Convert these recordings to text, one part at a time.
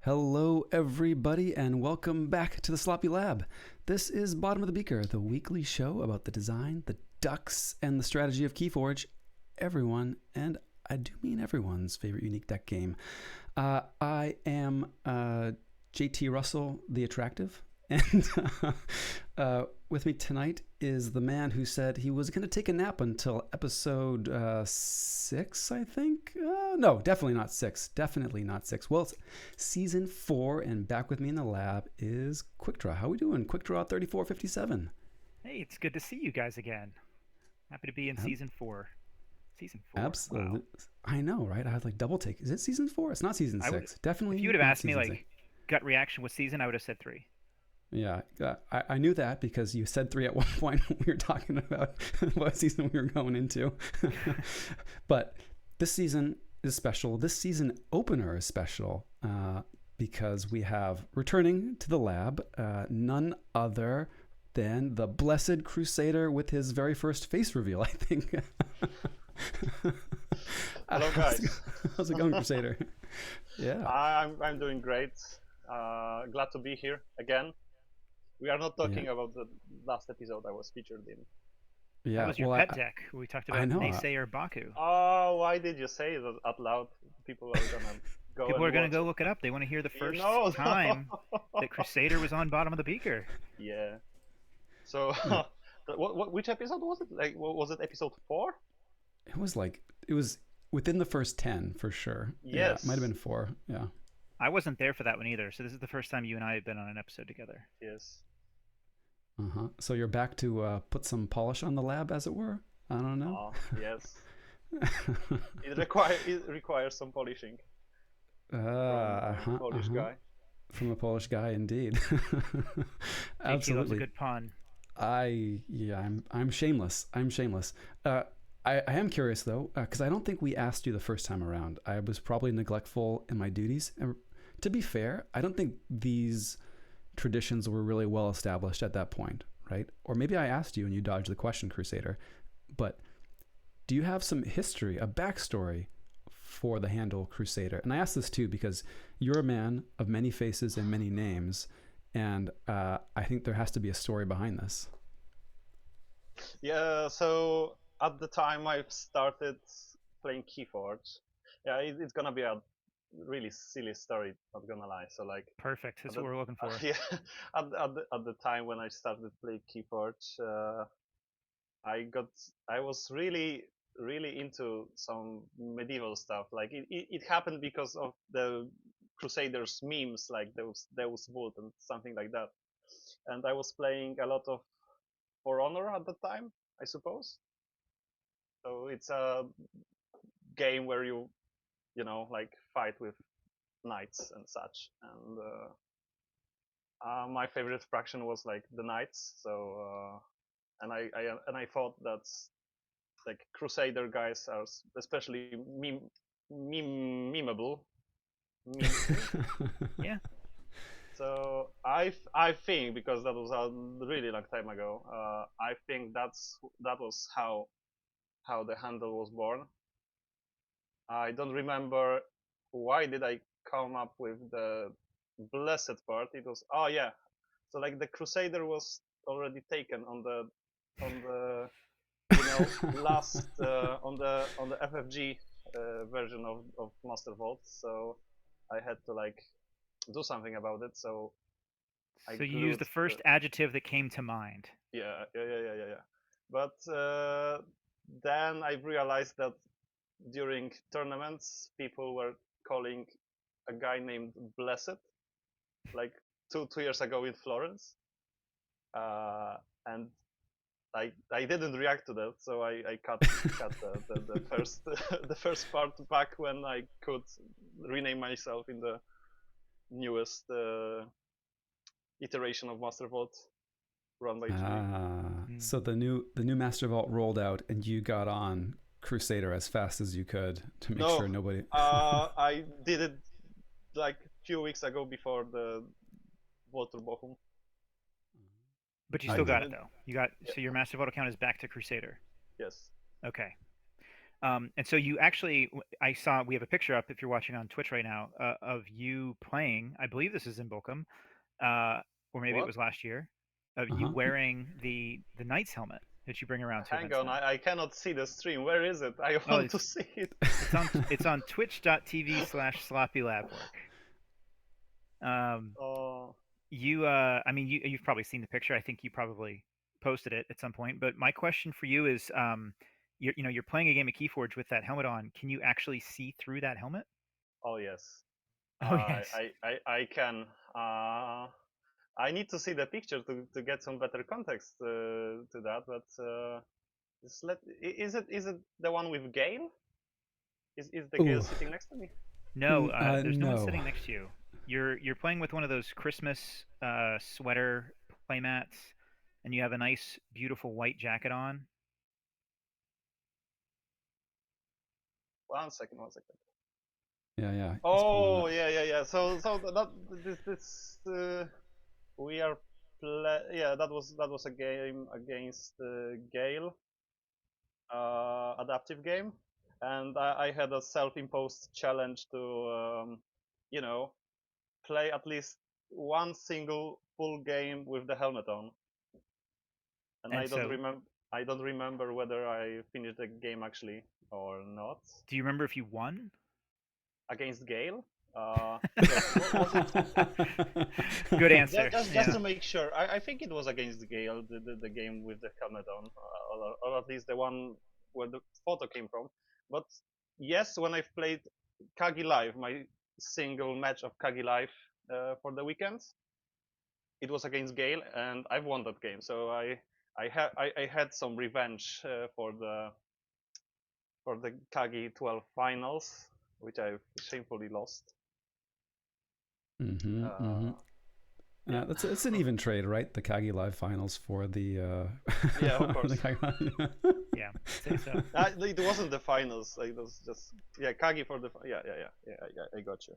Hello, everybody, and welcome back to the Sloppy Lab. This is Bottom of the Beaker, the weekly show about the design, the ducks, and the strategy of Keyforge. Everyone, and I do mean everyone's favorite unique deck game. I am JT Russell, the Attractive, and with me tonight is the man who said he was going to take a nap until episode 6, I think. No, definitely not 6. Definitely not 6. Well, it's season 4, and back with me in the lab is Quickdraw. How we doing? Quickdraw 3457. Hey, it's good to see you guys again. Happy to be in season 4. Season 4. Absolutely. Wow. I know, right? I had like double take. Is it season 4? It's not season 6. Definitely If you would have not asked me season 6. gut reaction what season, I would have said 3. Yeah, I knew that because you said 3 at one point when we were talking about what season we were going into. But this season is special. This season opener is special because we have returning to the lab none other than the Blessed Crusader with his very first face reveal, I think. Hello, guys. How's it going, Crusader? Yeah. I'm doing great. Glad to be here again. We are not talking about the last episode I was featured in. Yeah, that was your pet deck. We talked about Naysayer Baku. Oh, why did you say that out loud? People are gonna go. People are gonna go look it up. They want to hear the first time that Crusader was on Bottom of the Beaker. Yeah. So, which episode was it? Like, was it episode 4? It was within the first 10 for sure. Yes. Yeah, it might have been 4. Yeah. I wasn't there for that one either, so this is the first time you and I have been on an episode together. Yes. So you're back to put some polish on the lab, as it were? I don't know. Yes. It requires some polishing. From a Polish guy. From a Polish guy, indeed. Absolutely. That was a good pun. I'm shameless. I am curious though, because I don't think we asked you the first time around. I was probably neglectful in my duties. And to be fair, I don't think these traditions were really well established at that point, right? Or maybe I asked you and you dodged the question, Crusader. But do you have some history, a backstory for the handle Crusader? And I ask this too because you're a man of many faces and many names, and I think there has to be a story behind this. Yeah, so at the time I started playing Keyforge, it's gonna be a really silly story, not gonna lie. So like, perfect. That's what we're looking for. Yeah, at the time when I started playing Keyforge, I was really into some medieval stuff. Like it happened because of the Crusaders memes, like Deus Vult and something like that. And I was playing a lot of For Honor at the time, I suppose. So it's a game where you like fight with knights and such. And my favorite faction was like the knights. So and I thought that like Crusader guys are especially memeable. Yeah. So I think, because that was a really long time ago, I think that was how the handle was born. I don't remember why did I come up with the blessed part. It was so like the Crusader was already taken on the last on the FFG version of Master Vault, so I had to like do something about it. So you used the first adjective that came to mind. Yeah. But then I realized that during tournaments, people were calling a guy named Blessed, like two years ago in Florence, and I didn't react to that, so I cut the first the first part back when I could rename myself in the newest iteration of Master Vault run by GB. So the new Master Vault rolled out, and you got on Crusader as fast as you could to make sure nobody. I did it like a few weeks ago before the Walter Bochum. But you still got it though. You got so your Master Vault account is back to Crusader. Yes. Okay. And so you actually, I saw we have a picture up if you're watching on Twitch right now of you playing. I believe this is in Bochum, or maybe it What? was last year, of you Uh-huh. wearing the Knight's helmet that you bring around to Hang events on, now. I cannot see the stream. Where is it? I Oh, want to see it. it's on twitch.tv/sloppylabwork. Um, Oh, I mean, you've probably seen the picture. I think you probably posted it at some point. But my question for you is, you're playing a game of Keyforge with that helmet on. Can you actually see through that helmet? oh yes. Oh yes. I can. I need to see the picture to get some better context to that. But is it the one with Gale? Is the Gale Ooh. sitting next to me? No, there's no one No. sitting next to you. You're playing with one of those Christmas sweater playmats, and you have a nice, beautiful white jacket on. 1 second, 1 second. Yeah. He's pulling it Oh up. yeah. So that this we are yeah, that was a game against Gale, adaptive game, and I had a self-imposed challenge to you know play at least one single full game with the helmet on, and And so, I don't remember whether I finished the game actually or not do you remember if you won? against Gale. Yes, was it? Good answer. Just Yeah. to make sure, I think it was against Gale, the game with the helmet on, or at least the one where the photo came from. But yes, when I've played Kagi Live, my single match of Kagi Live for the weekend, it was against Gale, and I've won that game. So I had some revenge for the Kagi 12 finals, which I shamefully lost. Mm-hmm. Yeah. It's an even trade, right? The Kagi Live finals for the Yeah, of for the course. Kagi Live. Yeah, I'd say so. It wasn't the finals. It was just Kagi for the yeah. I got you.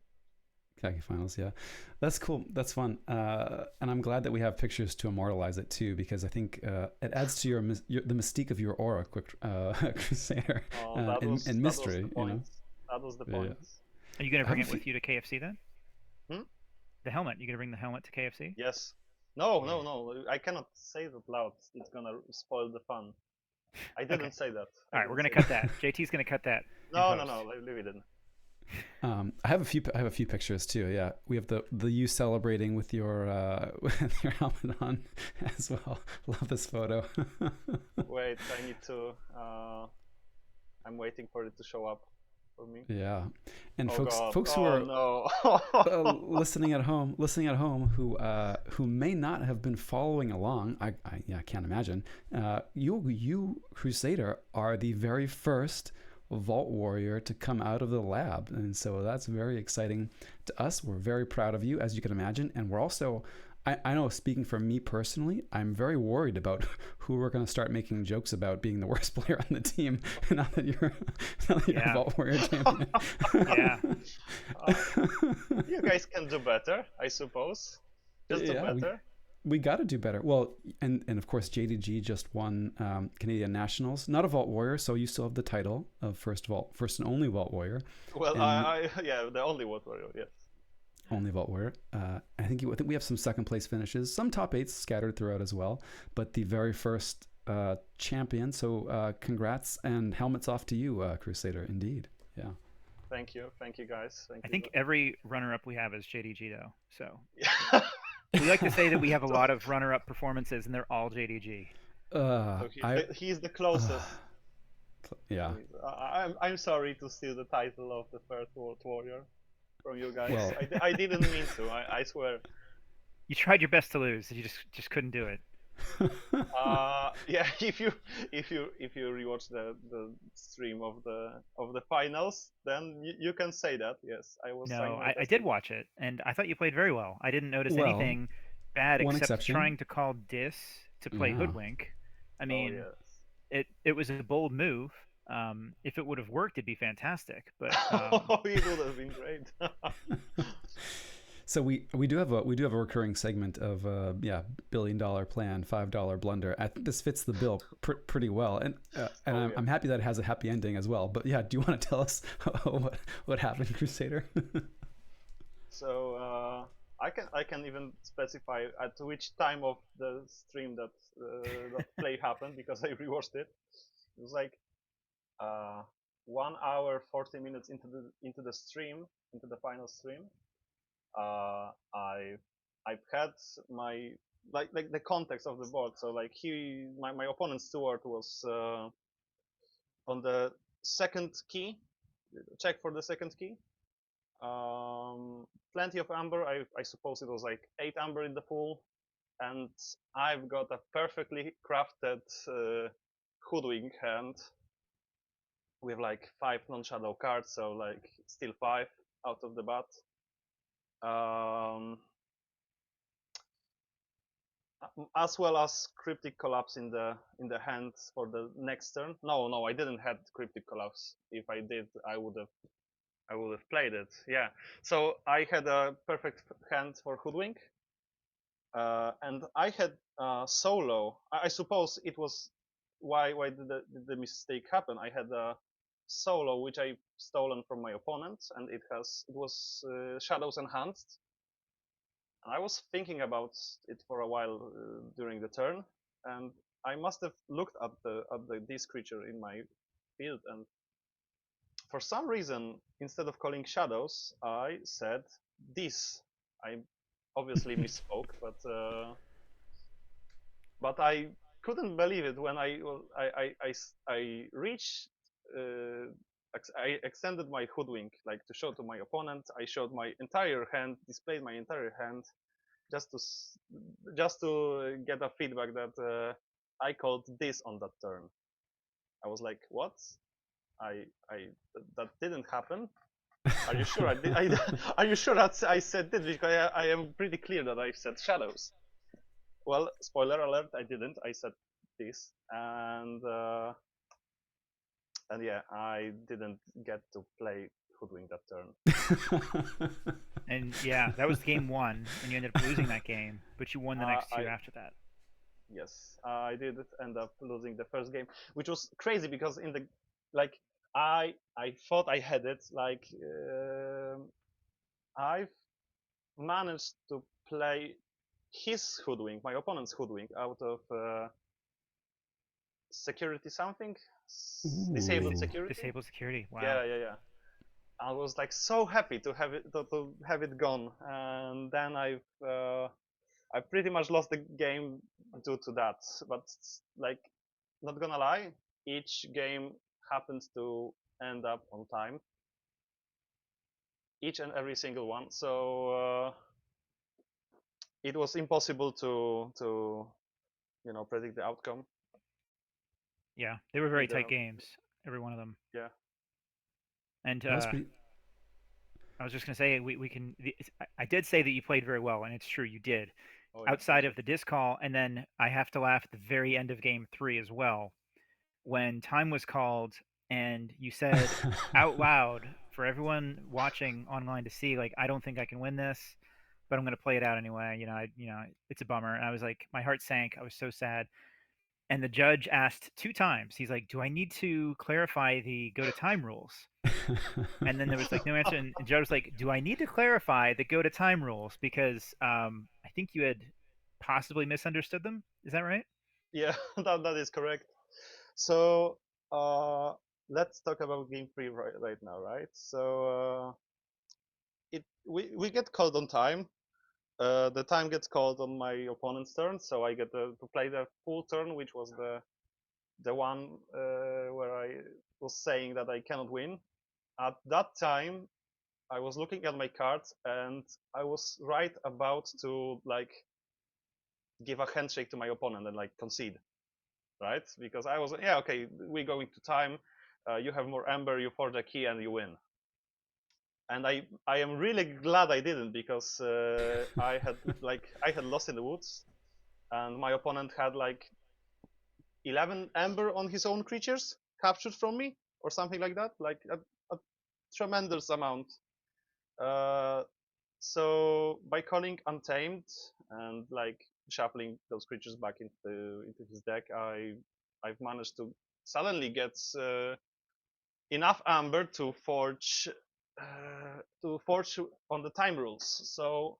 Kagi finals, yeah. That's cool. That's fun. And I'm glad that we have pictures to immortalize it too, because I think it adds to the mystique of your aura, quick Crusader, Oh, and that was mystery. the point. That was the point. Are you gonna I have bring a it with you to KFC then? Hmm? The helmet. You gonna bring the helmet to KFC? Yes. No. I cannot say that loud. It's gonna spoil the fun. I Okay. didn't say that. All right, we're gonna cut that. JT's gonna cut that in No. post. Leave it in. I have a few pictures too. Yeah, we have the you celebrating with your with your helmet on as well. Love this photo. Wait, I need to. I'm waiting for it to show up for me. Yeah, and Oh folks God. who are No. listening at home, who may not have been following along, I can't imagine. You Crusader are the very first Vault Warrior to come out of the lab, and so that's very exciting to us. We're very proud of you, as you can imagine, and we're also. I know, speaking for me personally, I'm very worried about who we're going to start making jokes about being the worst player on the team now that you're a Vault Warrior champion. Yeah. You guys can do better, I suppose. Just do better. We got to do better. Well, and of course, JDG just won Canadian Nationals. Not a Vault Warrior, so you still have the title of first and only Vault Warrior. Well, the only Vault Warrior, yes. Only Vault Warrior. I think we have some second place finishes, some top eights scattered throughout as well, but the very first champion. So congrats and helmets off to you, Crusader. Indeed, yeah. Thank you guys. I think every runner-up we have is JDG though. So we like to say that we have a lot of runner-up performances, and they're all JDG. He's the closest. Yeah. I'm sorry to steal the title of the first World Warrior from you guys. Well, I didn't mean to. I swear. You tried your best to lose. You just couldn't do it. Yeah. If you rewatch the stream of the finals, then you can say that. Yes, I was. No, I did watch it, and I thought you played very well. I didn't notice anything bad one except exception. Trying to call Dis to play Hoodwink. I mean, it was a bold move. If it would have worked, it'd be fantastic. But it would have been great. So we do have a recurring segment of $1 billion plan, $5 blunder. I think this fits the bill pretty well, and I'm happy that it has a happy ending as well. But yeah, do you want to tell us what happened, Crusader? So I can even specify at which time of the stream that play happened, because I rewatched it. It was like 1 hour 40 minutes into the stream, into the final stream. I've had my like the context of the board. So like my opponent's steward was on the second key. Check for the second key. Plenty of amber. I suppose it was like 8 amber in the pool, and I've got a perfectly crafted hoodwink hand with like 5 non-shadow cards, so like still 5 out of the bat. As well as Cryptic Collapse in the hand for the next turn. No, I didn't have Cryptic Collapse. If I did, I would have played it. Yeah. So I had a perfect hand for Hoodwink, and I had solo. I suppose it was why did the mistake happen. I had a solo which I stolen from my opponent, and it was Shadows Enhanced. I was thinking about it for a while during the turn, and I must have looked at this creature in my field, and for some reason, instead of calling Shadows, I said this. I obviously misspoke, but I couldn't believe it when I reached. I extended my hoodwink like to show to my opponent. I showed my entire hand, displayed my entire hand, just to get a feedback that I called this on that turn. I was like, what? That didn't happen. Are you sure? Are you sure that I said this? Because I am pretty clear that I said Shadows. Well, spoiler alert, I didn't. I said this, and yeah, I didn't get to play Hoodwink that turn. And yeah, that was game 1, and you ended up losing that game, but you won the next 2 after that. Yes, I did end up losing the first game, which was crazy because in the like I thought I had it. Like I've managed to play his Hoodwink, my opponent's Hoodwink, out of security something, disabled security. Disabled security. Wow. Yeah. I was like so happy to have it gone, and then I pretty much lost the game due to that. But like, not gonna lie, each game happens to end up on time, each and every single one. So it was impossible to predict the outcome. Yeah, they were very tight games, every one of them. Yeah. And I was just gonna say we can. I did say that you played very well, and it's true, you did. Oh, yeah. Outside of the disc call, and then I have to laugh at the very end of game 3 as well, when time was called and you said out loud for everyone watching online to see, like, I don't think I can win this, but I'm going to play it out anyway. It's a bummer. And I was like, my heart sank. I was so sad. And the judge asked 2 times. He's like, do I need to clarify the go to time rules? And then there was like no answer. And the judge was like, do I need to clarify the go to time rules? Because I think you had possibly misunderstood them. Is that right? Yeah, that is correct. So let's talk about game 3 right now, right? So we get called on time. The time gets called on my opponent's turn, so I get to play the full turn, which was the one where I was saying that I cannot win. At that time, I was looking at my cards, and I was right about to like give a handshake to my opponent and like concede, right? Because I was okay, we're going to time. You have more amber, you forge a key, and you win. And I am really glad I didn't, because I had lost in the woods, and my opponent had like 11 amber on his own creatures captured from me, or something like that, like a tremendous amount. So by calling Untamed and like shuffling those creatures back into his deck, I've managed to suddenly get enough amber to forge on the time rules. So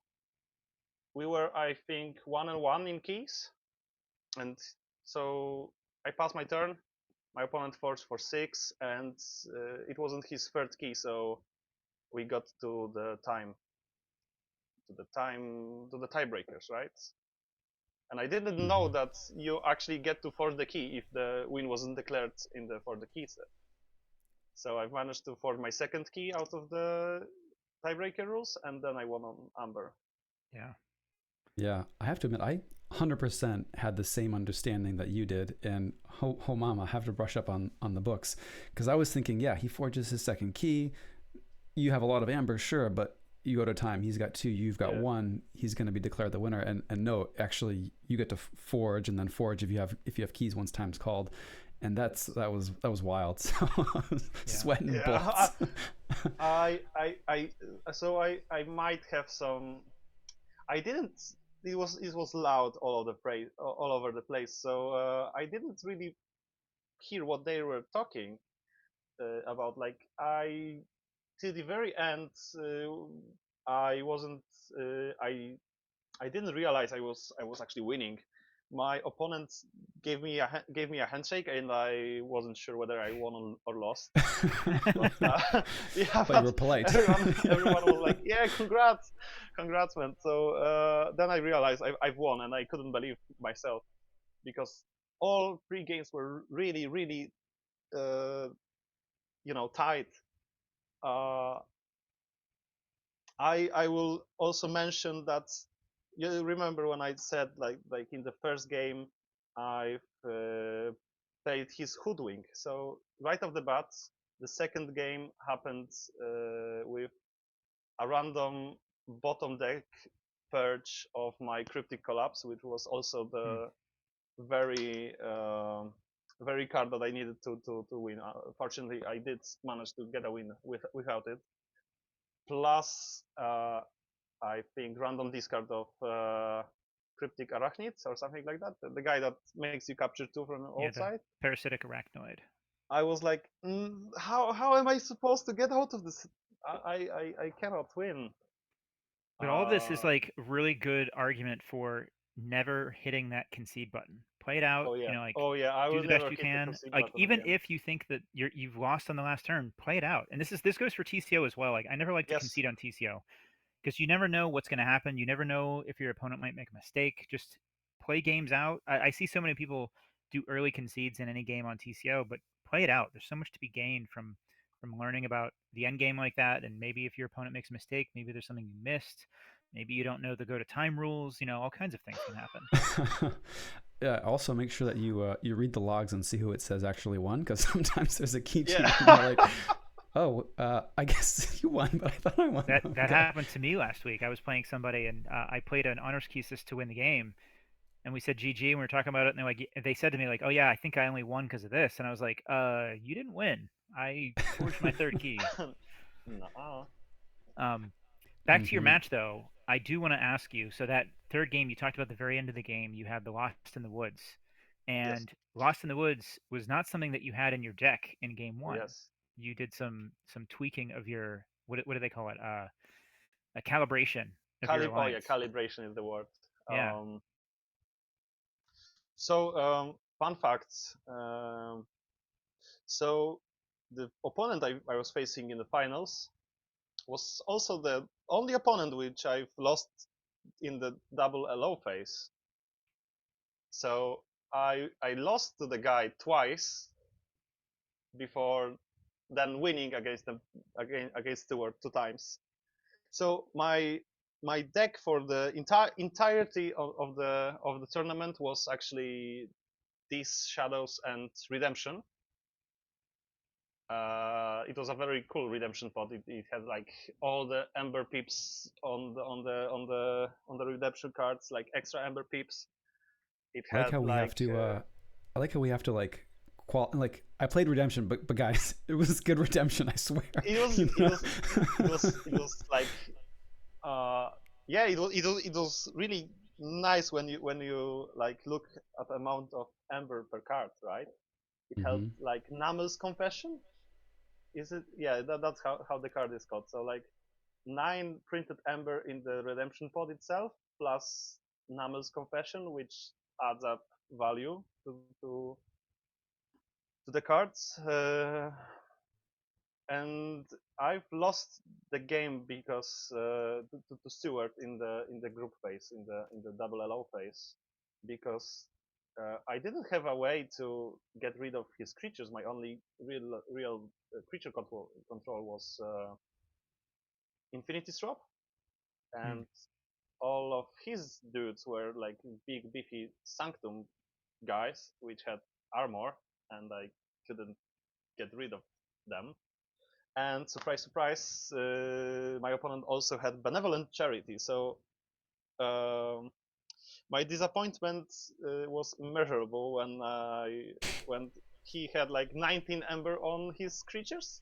we were, I think, 1-1 in keys, and so I passed my turn. My opponent forged for 6, and it wasn't his third key, so we got to the tiebreakers, right? And I didn't know that you actually get to forge the key if the win wasn't declared for the key set. So I've managed to forge my second key out of the tiebreaker rules, and then I won on Amber. Yeah. Yeah, I have to admit, I 100% had the same understanding that you did, and mama, I have to brush up on the books, because I was thinking, yeah, he forges his second key. You have a lot of amber, sure, but you go to time. He's got 2, you've got 1. He's going to be declared the winner, and no, actually, you get to forge and then forge if you have keys once time's called, and that was wild. So sweating bullets. I might have some. I didn't. It was loud all over the place. So I didn't really hear what they were talking about. Like till the very end, I wasn't. I didn't realize I was actually winning. My opponent gave me a handshake, and I wasn't sure whether I won or lost. But but you were polite. Everyone was like, "Yeah, congrats, man!" So then I realized I've won, and I couldn't believe myself, because all 3 games were really, really, tight. I will also mention that you remember when I said like in the first game I've played his Hoodwink. So right off the bat, the second game happened with a random bottom deck purge of my Cryptic Collapse, which was also the very very card that I needed to win. Fortunately, I did manage to get a win without it. Plus, I think random discard of Cryptic Arachnids or something like that. The guy that makes you capture 2 from the outside. Parasitic Arachnoid. I was like, how am I supposed to get out of this? I cannot win. But all of this is like really good argument for never hitting that concede button. Play it out. Oh yeah. Like I do will the never best you hit can. the concede Like button even again. if you think that you've lost on the last turn, play it out. And this goes for TCO as well. Like I never like to concede on TCO, because you never know what's going to happen. You never know if your opponent might make a mistake. Just play games out. I see so many people do early concedes in any game on TCO, but play it out. There's so much to be gained from learning about the end game like that. And maybe if your opponent makes a mistake, maybe there's something you missed. Maybe you don't know the go to time rules. All kinds of things can happen. Yeah. Also, make sure that you read the logs and see who it says actually won, because sometimes there's a key cheat. Yeah. Like, oh, I guess you won, but I thought I won. That happened to me last week. I was playing somebody, and I played an honors thesis to win the game, and we said GG, and we were talking about it, and they said to me like, "Oh yeah, I think I only won because of this," and I was like, you didn't win. I forged my third key." No. Back to your match though, I do want to ask you. So that third game, you talked about the very end of the game, you had the Lost in the Woods, and Lost in the Woods was not something that you had in your deck in game 1. Yes. You did some tweaking of your what do they call it? A calibration. Calibration is the word. Yeah. So fun facts. So the opponent I was facing in the finals was also the only opponent which I've lost in the double LO phase. So I lost to the guy twice before then winning against Stewart 2 times. So my deck for the entirety of the tournament was actually these Shadows and Redemption. It was a very cool redemption pot. It had like all the Ember pips on the redemption cards, like extra Ember pips. It had I like how we have to like I played redemption, but guys, it was good redemption, I swear. It was like yeah, it was really nice when you like look at the amount of amber per card, right? It had like Namel's Confession. Is it? Yeah, that's how the card is called. So like 9 printed amber in the redemption pod itself, plus Namel's Confession, which adds up value to the cards. And I've lost the game because to Stewart in the group phase, in the double LO phase, because I didn't have a way to get rid of his creatures. My only real creature control was Infinity Strop, and all of his dudes were like big beefy Sanctum guys, which had armor, and I couldn't get rid of them. And surprise, surprise, my opponent also had Benevolent Charity. So my disappointment was immeasurable when he had like 19 Ember on his creatures.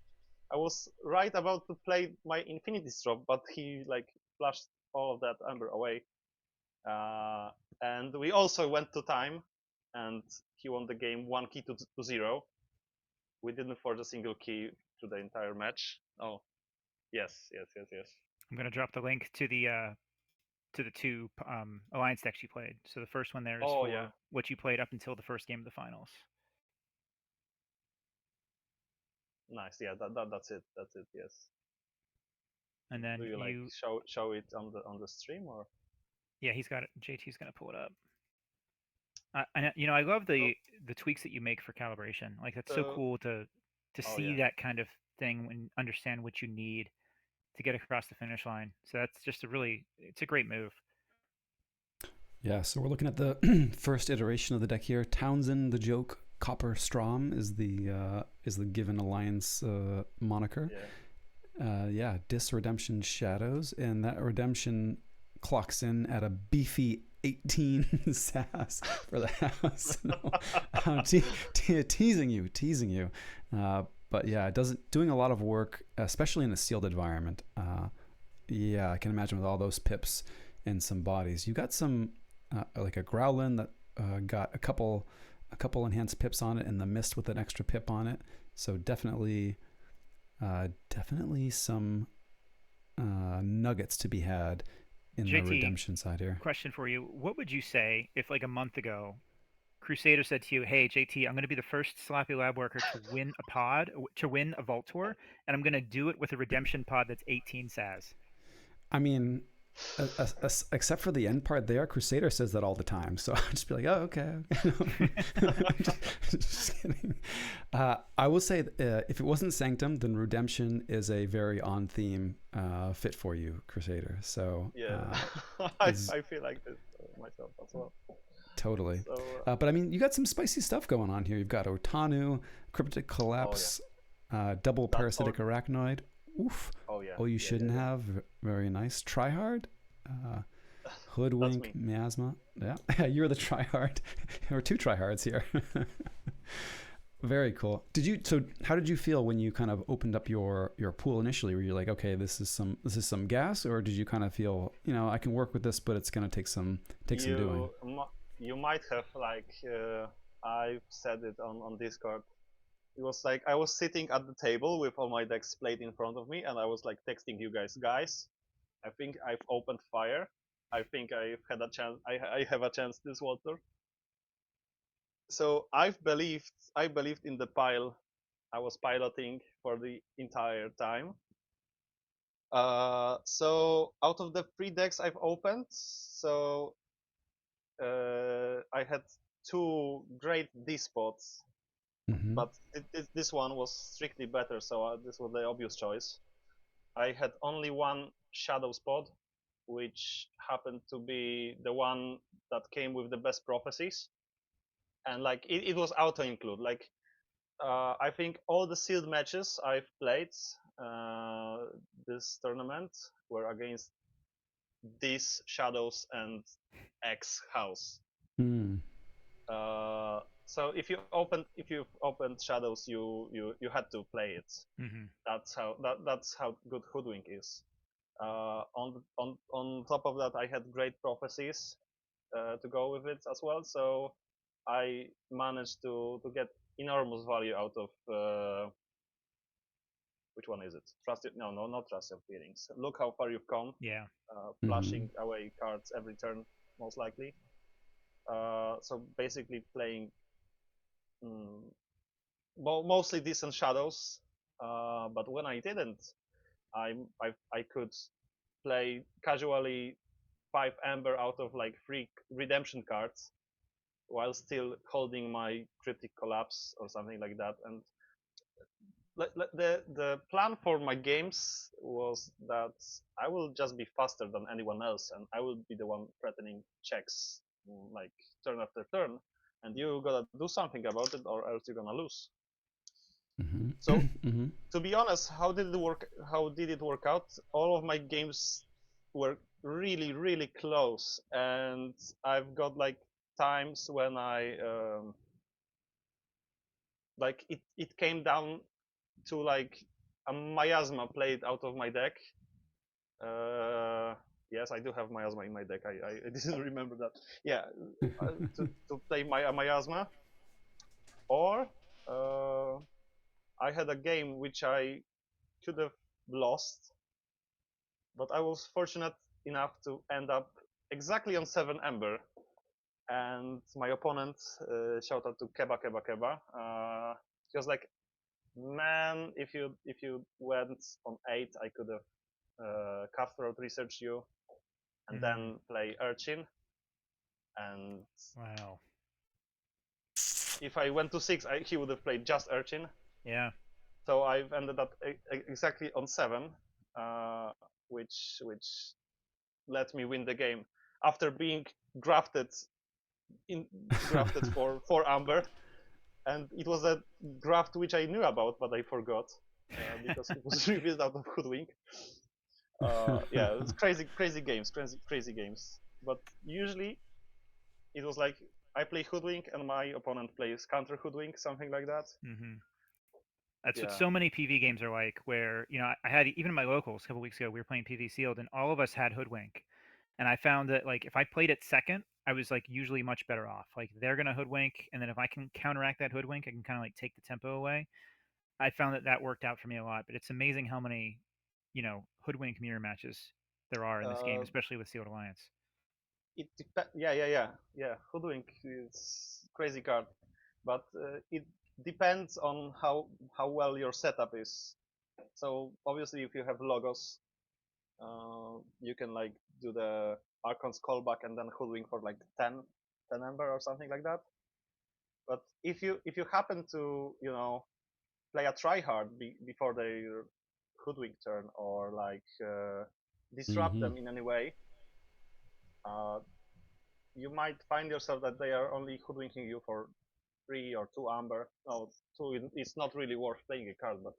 I was right about to play my Infinity Strop, but he like flushed all of that Ember away. Uh, and we also went to time, and he won the game 1 key to 0. We didn't forge a single key through the entire match. Oh, yes. I'm going to drop the link to the two alliance decks you played. So the first one there is Oh, for yeah. what you played up until the first game of the finals. Nice. Yeah, that's it. That's it. Yes. And then Do you like show it on the stream or? Yeah, he's got it. JT's going to pull it up. I love the tweaks that you make for calibration. Like that's so cool to see that kind of thing and understand what you need to get across the finish line. So that's just it's a great move. Yeah, so we're looking at the first iteration of the deck here. Townsend the Joke Copper Strom is the given alliance moniker. Yeah. Dis Redemption Shadows, and that redemption clocks in at a beefy 18 sass for the house. No, I'm teasing you. But yeah, it doing a lot of work, especially in a sealed environment. I can imagine with all those pips and some bodies. You got some like a Growlin that got a couple enhanced pips on it, and the Mist with an extra pip on it. So definitely some nuggets to be had in JT, the redemption side here. Question for you: what would you say if, like a month ago, Crusader said to you, "Hey, JT, I'm going to be the first Sloppy Lab worker to win a Vault Tour, and I'm going to do it with a redemption pod that's 18 SAS." I mean, except for the end part there, Crusader says that all the time. So I'll just be like, oh, okay. Just kidding. I will say if it wasn't Sanctum, then Redemption is a very on-theme fit for you, Crusader. So yeah, I feel like this myself as well. Totally. So, but I mean, you got some spicy stuff going on here. You've got Otanu, Cryptic Collapse, double Parasitic Arachnoid. Oof. Oh, you shouldn't have. Very nice. Tryhard. Hoodwink. Miasma. Yeah. You're the tryhard. There were two tryhards here. Very cool. So how did you feel when you kind of opened up your pool initially? Were you like, okay, this is some gas, or did you kind of feel, I can work with this, but it's going to take some doing? You might have, like, I said it on Discord. It was like I was sitting at the table with all my decks played in front of me, and I was like texting you guys, I think I've opened fire. I think I've had a chance. I have a chance this water. So I believed in the pile I was piloting for the entire time. So out of the 3 decks I've opened, so I had 2 great D spots. Mm-hmm. But this one was strictly better, so this was the obvious choice. I had only 1 shadow spot, which happened to be the one that came with the best prophecies, and like it was auto include. Like I think all the sealed matches I've played this tournament were against these shadows and X house. So if you've opened shadows, you had to play it. Mm-hmm. That's how good Hoodwink is. On top of that, I had great prophecies to go with it as well. So I managed to get enormous value out of which one is it? No, not trust your feelings. Look how far you've come. Yeah. Flashing away cards every turn, most likely. So basically playing mostly decent shadows. But when I didn't, I could play casually 5 amber out of like 3 redemption cards while still holding my cryptic collapse or something like that. And the plan for my games was that I will just be faster than anyone else, and I will be the one threatening checks like turn after turn, and you gotta do something about it, or else you're gonna lose. So to be honest, how did it work? How did it work out? All of my games were really close, and I've got like times when I like it came down to like a miasma played out of my deck. Yes, I do have miasma in my deck. I didn't remember that. Yeah, to play my miasma, or I had a game which I could have lost, but I was fortunate enough to end up exactly on 7 amber. And my opponent, shout out to Keba Keba Keba, he was like, man, if you went on 8, I could have cutthroat research you and then play Urchin. And wow, if I went to 6, he would have played just Urchin. yeah. So I've ended up exactly on 7, which let me win the game after being grafted for 4 amber, and it was a graft which I knew about but I forgot because it was revealed out of Hoodwink. Yeah, it's crazy games. But usually it was like I play Hoodwink and my opponent plays counter Hoodwink, something like that. That's what Yeah. so many PV games are like. Where I had even in my locals a couple weeks ago, we were playing PV Sealed, and all of us had Hoodwink, and I found that like if I played it second, I was like usually much better off. Like they're gonna Hoodwink, and then if I can counteract that Hoodwink, I can kind of like take the tempo away. I found that worked out for me a lot. But it's amazing how many Hoodwink mirror matches there are in this game, especially with Sealed Alliance. Yeah. Hoodwink is crazy card, but it depends on how well your setup is. So obviously, if you have logos, you can like do the Archon's callback and then Hoodwink for like 10 amber or something like that. But if you happen to play a tryhard before their Hoodwink turn, or like disrupt them in any way, you might find yourself that they are only hoodwinking you for 3 or 2 amber. No, 2 is not really worth playing a card, but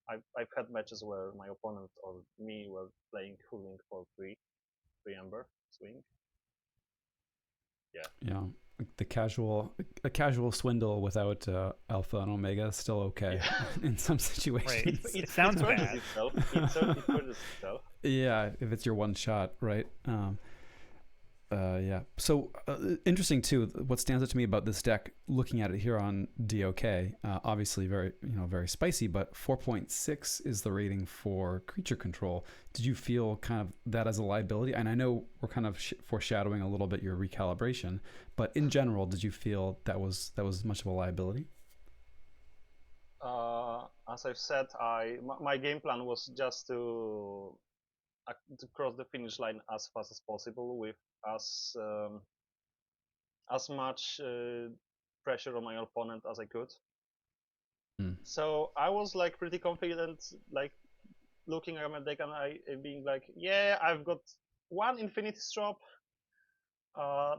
I've had matches where my opponent or me were playing hoodwink for 3 amber swing. Yeah, a casual swindle without alpha and omega is still okay in some situations. Right. It sounds bad. It purges itself. Yeah, if it's your one shot, right? Yeah. So interesting too. What stands out to me about this deck, looking at it here on DOK, obviously very spicy, but 4.6 is the rating for creature control. Did you feel kind of that as a liability? And I know we're kind of foreshadowing a little bit your recalibration, but in general, did you feel that was much of a liability? As I've said, my game plan was just to cross the finish line as fast as possible with as much pressure on my opponent as I could. So I was like pretty confident, like looking at my deck and I being like, yeah, I've got 1 Infinity Strop.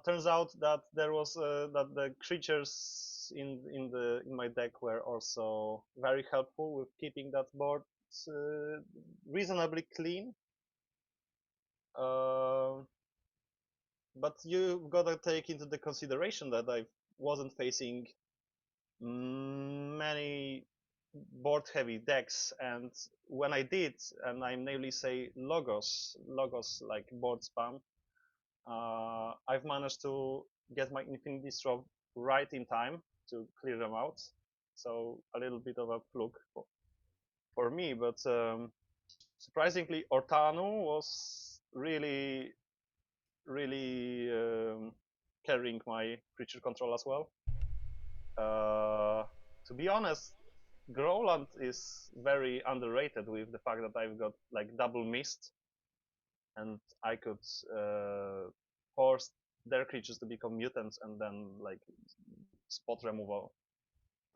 Turns out that there was that the creatures in my deck were also very helpful with keeping that board reasonably clean. But you've got to take into the consideration that I wasn't facing many board heavy decks, and when I did, and I namely say logos like board spam, I've managed to get my Infinity Straw right in time to clear them out. So a little bit of a fluke for me, but surprisingly, Ortanu was really carrying my creature control as well. To be honest, Growland is very underrated with the fact that I've got like double mist, and I could force their creatures to become mutants and then like spot removal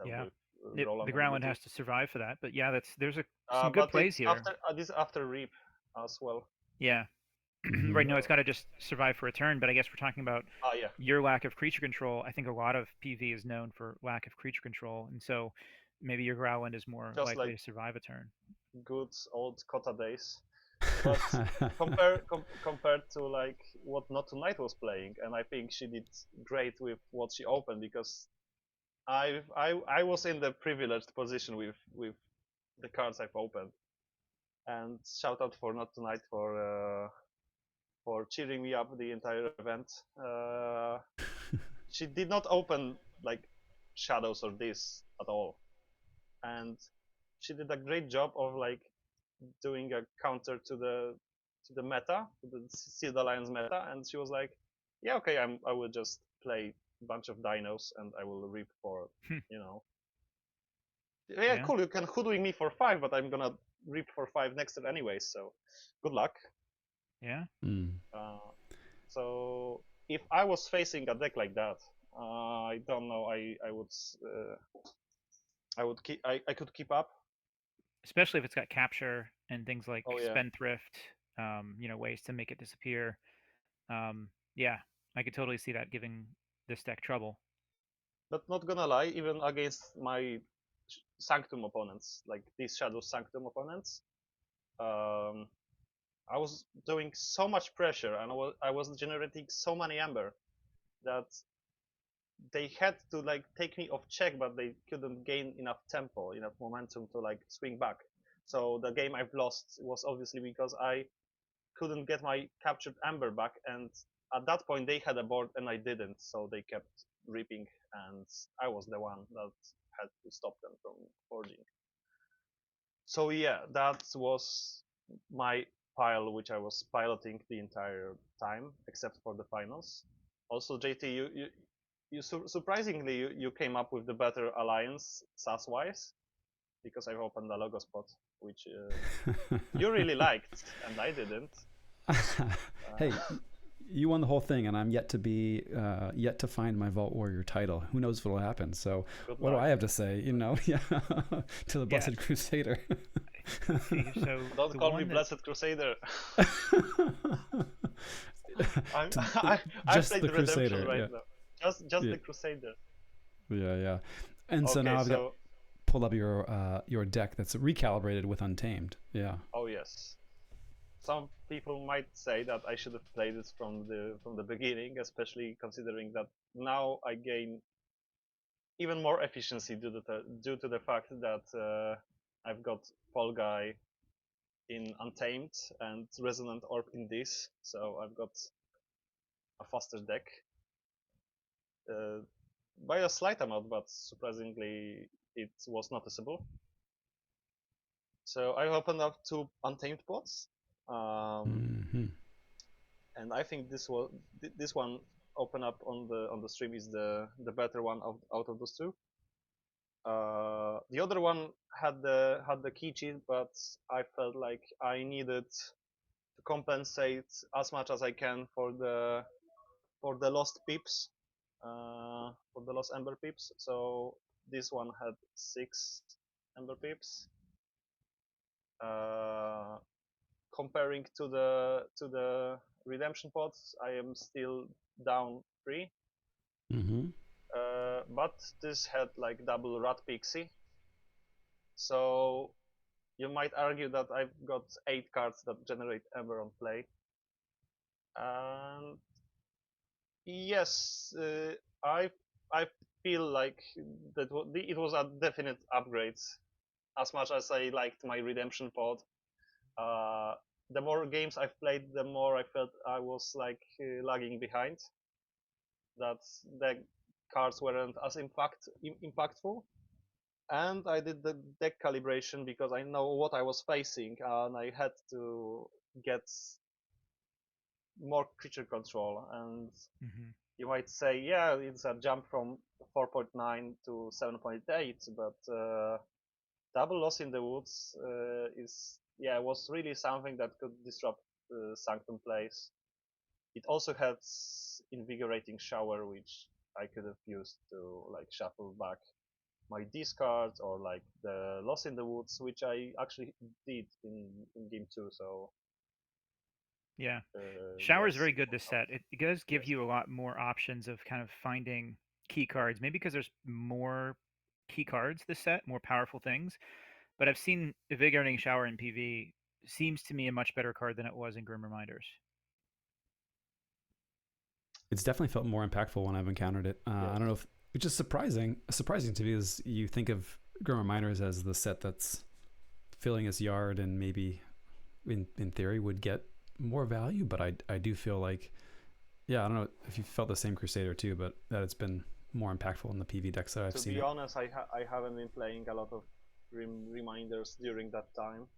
Yeah. with Growland The ability. Growland has to survive for that, but yeah, there's some good But plays it's here. this after Reap as well. Yeah. Mhm. Right, no, it's got to just survive for a turn, but I guess we're talking about Yeah. your lack of creature control. I think a lot of PV is known for lack of creature control, and so maybe your Growland is more Just likely like to survive a turn. good old Kota days. But compared to like what Not Tonight was playing, and I think she did great with what she opened, because I was in the privileged position with the cards I've opened, and shout out for Not Tonight for cheering me up the entire event. She did not open like shadows or this at all, and she did a great job of like doing a counter to the meta, to the Sealed Alliance meta, and she was like, "Yeah, okay, I will just play a bunch of dinos and I will reap for, you know, yeah, Yeah. cool. You can hoodwink me for 5, but I'm gonna reap for 5 next turn anyway. So, good luck." Yeah. Mm. So if I was facing a deck like that, I don't know. I would keep. I could keep up. Especially if it's got capture and things like Oh yeah. spendthrift, ways to make it disappear. Yeah, I could totally see that giving this deck trouble. But not gonna lie, even against my Sanctum opponents, like these Shadow Sanctum opponents, um, I was doing so much pressure, and I was generating so many Ember that they had to like take me off check, but they couldn't gain enough tempo, enough momentum to like swing back. So the game I've lost was obviously because I couldn't get my captured Ember back, and at that point they had a board and I didn't, so they kept reaping, and I was the one that had to stop them from forging. So yeah, that was my pile, which I was piloting the entire time, except for the finals. Also, JT, surprisingly you came up with the better alliance SAS wise, because I've opened a logo spot, which you really liked and I didn't. Hey, you won the whole thing, and I'm yet to find my Vault Warrior title. Who knows what'll happen? So, Good what do luck. I have to say? Yeah, to the Blessed Yeah. Crusader. See, so Don't call me Blessed Crusader. I've just played the the Redemption Crusader. right Yeah, now. Just yeah, the Crusader. yeah. And so Okay, now I've got so pulled up your deck that's recalibrated with Untamed. Yeah. oh yes, some people might say that I should have played it from the beginning, especially considering that now I gain even more efficiency due to the fact that I've got Fall Guy in Untamed and Resonant Orb in this, so I've got a faster deck uh, by a slight amount, but surprisingly it was noticeable. So I opened up 2 Untamed pots, Mm-hmm. and I think this one open up on the stream is the better one out of those 2. The other one had the key cheat, but I felt like I needed to compensate as much as I can for the lost pips, for the lost Ember pips. So this one had 6 Ember pips. Uh, Comparing to the redemption pots, I am still down 3. Mm-hmm. But this had like double rat pixie, so you might argue that I've got 8 cards that generate Ember on play. And yes, I feel like it was a definite upgrade as much as I liked my redemption pod, uh, the more games I've played, the more I felt I was like lagging behind. That the cards weren't as impactful. And I did the deck calibration because I know what I was facing, and I had to get more creature control. And Hmm. you might say, yeah, it's a jump from 4.9 to 7.8, but double loss in the woods was really something that could disrupt Sanctum plays. It also had invigorating shower, which I could have used to like shuffle back my discards or like the loss in the woods, which I actually did in game two. So Yeah. Shower is yes, very it good was this helpful. set. It does give Yes, you a lot more options of kind of finding key cards. Maybe because there's more key cards this set, more powerful things. But I've seen Invigorating Shower in PV seems to me a much better card than it was in Grim Reminders. It's definitely felt more impactful when I've encountered it. I yes. don't know if which is surprising to me is you think of Grimmer Miners as the set that's filling its yard and maybe in theory would get more value, but I do feel like, yeah, I don't know if you felt the same Crusader too, but that it's been more impactful in the PV decks that I've To seen be it. honest, I haven't been playing a lot of reminders during that time.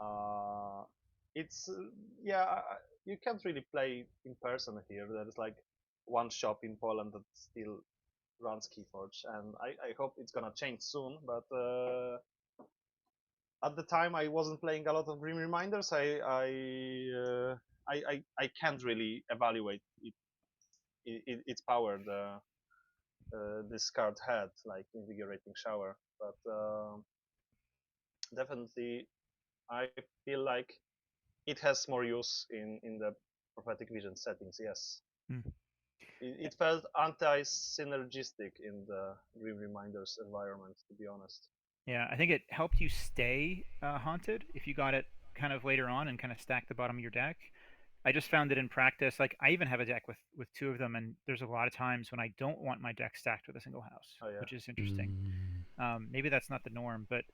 Uh, it's yeah, you can't really play in person here. There's like one shop in Poland that still runs Keyforge, and I hope it's gonna change soon. But at the time, I wasn't playing a lot of Grim Reminders. I can't really evaluate its power. This card had like invigorating shower, but definitely I feel like it has more use in the prophetic vision settings. Yes, Hmm. it felt anti-synergistic in the Grim Reminders environment, to be honest. Yeah, I think it helped you stay haunted if you got it kind of later on and kind of stacked the bottom of your deck. I just found it in practice. Like I even have a deck with two of them, and there's a lot of times when I don't want my deck stacked with a single house, Oh yeah, which is interesting. Mm. Maybe that's not the norm, but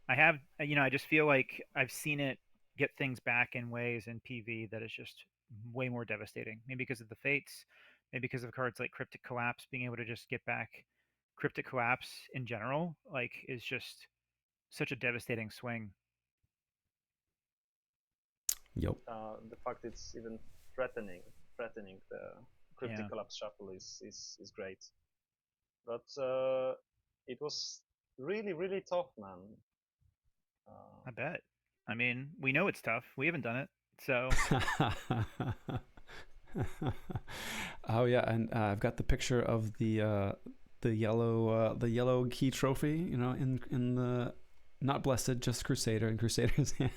I have, I just feel like I've seen it get things back in ways in PV that is just way more devastating. Maybe because of the fates, maybe because of cards like Cryptic Collapse, being able to just get back Cryptic Collapse in general, like is just such a devastating swing. Yep. the fact it's even threatening the Yeah, cryptic collapse shuffle is great. But it was really tough, man. I Uh, bet. I mean, we know it's tough. We haven't done it, so Oh yeah, and I've got the picture of the yellow key trophy, in the not blessed, just Crusader in Crusader's hand.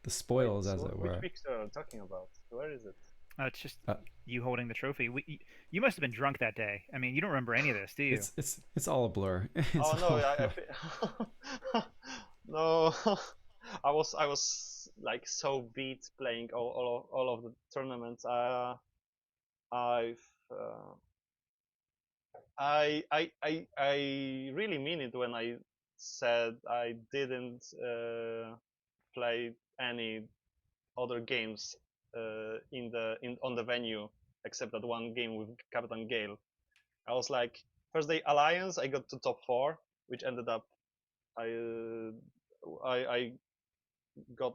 The Wait, spoils, as it which were. picture are you talking about? Where is it? it's just Uh, you holding the trophy. You must have been drunk that day. I mean, you don't remember any of this, do you? it's all a blur. It's Oh no, all a blur. no, I was like so beat playing all of the tournaments. I've I really mean it when I said I didn't play any other games in on the venue except that one game with Captain Gale. I was like first day Alliance, I got to top four, which ended up I I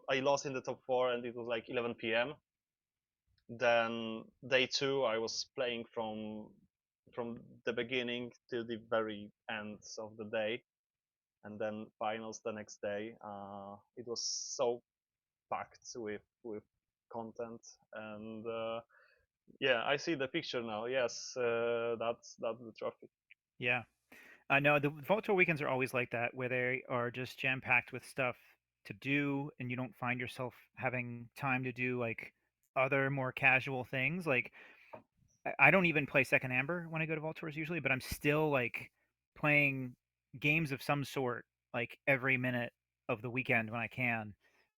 I lost in the top four and it was like 11 p.m. Then day two, I was playing from the beginning till the very end of the day, and then finals the next day. It was so packed with content, and yeah, I see the picture now. Yes, that's the trophy. Yeah. No, the Vault Tour weekends are always like that, where they are just jam packed with stuff to do, and you don't find yourself having time to do like other more casual things. Like I don't even play Second Amber when I go to Vault Tours usually, but I'm still like playing games of some sort like every minute of the weekend when I can.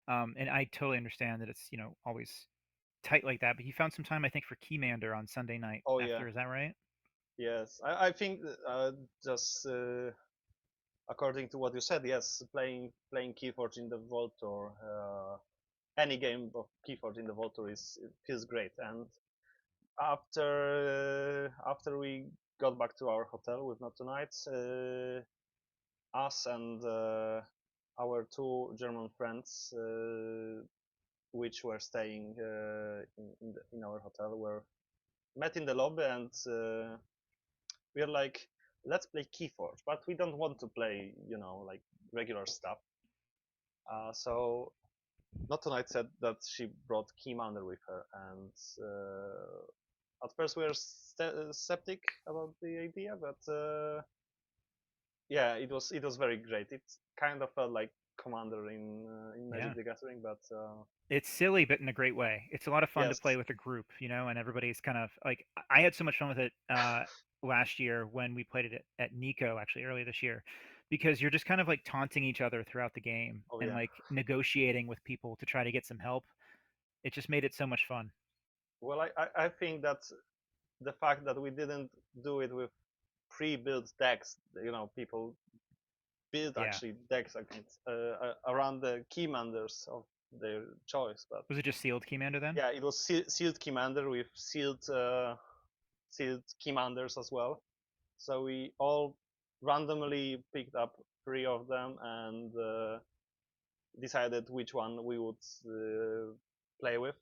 And I totally understand that it's always tight like that. But you found some time, I think, for Keymander on Sunday night Oh yeah, after. Is that right? yes. I think just according to what you said, yes, playing Keyforge in the Vault or any game of Keyforge in the Vault Tour it feels great. And after we got back to our hotel with Not Tonight, us and our two German friends, which were staying in our hotel, were met in the lobby, and we are like, let's play Keyforge, but we don't want to play, like regular stuff. So Not Tonight said that she brought Keymander with her, and at first we were skeptic about the idea, but yeah, it was very great. It kind of felt like Commander in Magic Yeah. the Gathering, but It's silly, but in a great way. It's a lot of fun to yes, play with a group, and everybody's kind of like I had so much fun with it last year when we played it at Nico actually earlier this year, because you're just kind of like taunting each other throughout the game oh and yeah. like negotiating with people to try to get some help. It just made it so much fun. Well, I think that the fact that we didn't do it with pre-built decks, people build Yeah. actually decks against around the Keymanders of their choice, but Was it just sealed Keymander then? yeah, it was sealed Keymander with sealed Keymanders as well. So we all randomly picked up 3 of them and decided which one we would play with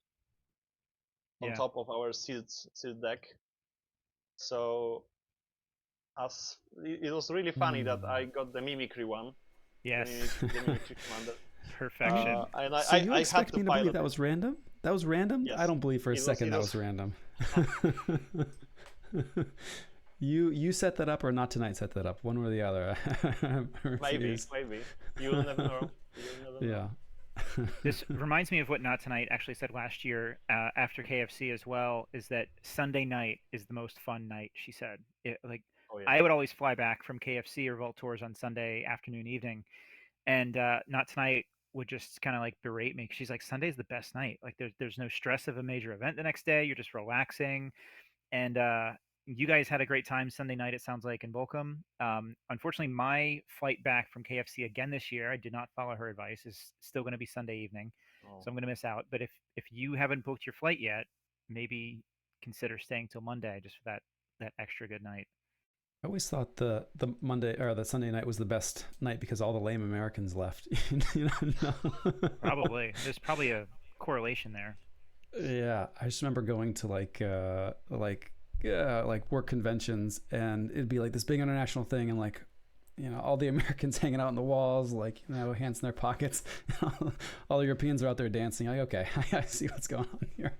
on Yeah. top of our sealed deck. So as it was really funny that I got the mimicry one, Yes. the mimicry commander. Perfection. And So you I had expect to me to believe pilot that it. was random? That was random? Yes. I don't believe for a second that was random. You set that up, or Not Tonight set that up? One or the other. Maybe. You'll never know. Yeah. This reminds me of what Not Tonight actually said last year after KFC as well, is that Sunday night is the most fun night, she said. Oh yeah. I would always fly back from KFC or Vault Tours on Sunday afternoon, evening, and Not Tonight would just kind of like berate me. She's like, Sunday's the best night. Like there's no stress of a major event the next day. You're just relaxing. And you guys had a great time Sunday night, it sounds like, in Volcom. Unfortunately, my flight back from KFC again this year, I did not follow her advice, is still going to be Sunday evening. Oh. So I'm going to miss out. But if you haven't booked your flight yet, maybe consider staying till Monday just for that extra good night. I always thought the Monday or the Sunday night was the best night because all the lame Americans left. No. Probably. There's probably a correlation there. Yeah, I just remember going to like work conventions, and it'd be like this big international thing, and like, all the Americans hanging out on the walls, like, hands in their pockets. All the Europeans are out there dancing. Like, okay, I see what's going on here.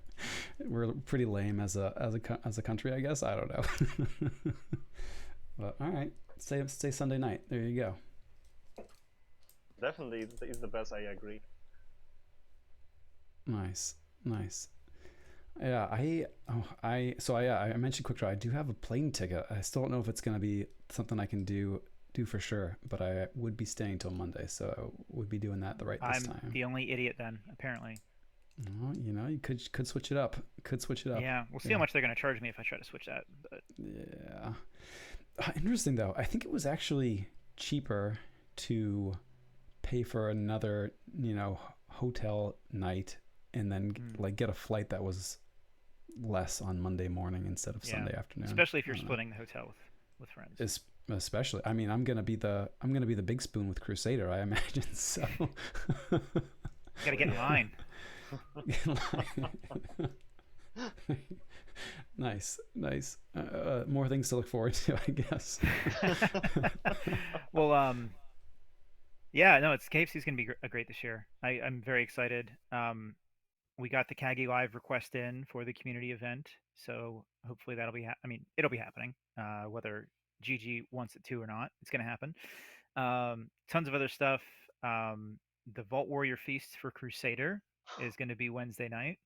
We're pretty lame as a country, I guess. I don't know. But all right, say Sunday night. There you go. Definitely, it's the best. I agree. Nice. Yeah, I mentioned Quick Draw. I do have a plane ticket. I still don't know if it's going to be something I can do for sure, but I would be staying till Monday, so I would be doing that this time. I'm the only idiot then, apparently. Well, you could switch it up. Yeah, we'll see how much they're going to charge me if I try to switch that. But yeah, interesting though. I think it was actually cheaper to pay for another, hotel night and then like get a flight that was less on Monday morning instead of Sunday afternoon. Especially if you're splitting the hotel with friends. Especially, I mean, I'm gonna be the big spoon with Crusader, I imagine. So gotta get in line. Nice. More things to look forward to, I guess. Well, yeah, no, KFC's gonna be great this year. I'm very excited. We got the Kagi Live request in for the community event, so hopefully that'll be. It'll be happening. Whether GG wants it to or not, it's gonna happen. Tons of other stuff. The Vault Warrior Feast for Crusader is going to be Wednesday night.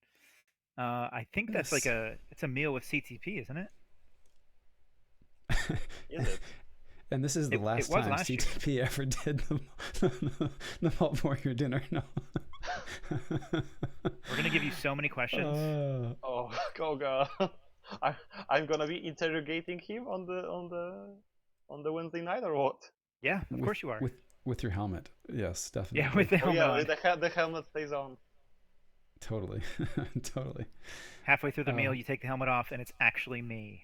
I think that's like it's a meal with CTP, isn't it? Is it? And this is the last time CTP ever did the Vault Warrior dinner. No. We're gonna give you so many questions. Oh God! I'm gonna be interrogating him on the Wednesday night or what? Yeah, of course you are. With your helmet. Yes, Yeah, with definitely. the Oh helmet yeah, on. the helmet stays on. Totally. Totally. Halfway through the Uh, meal, you take the helmet off, and it's actually me.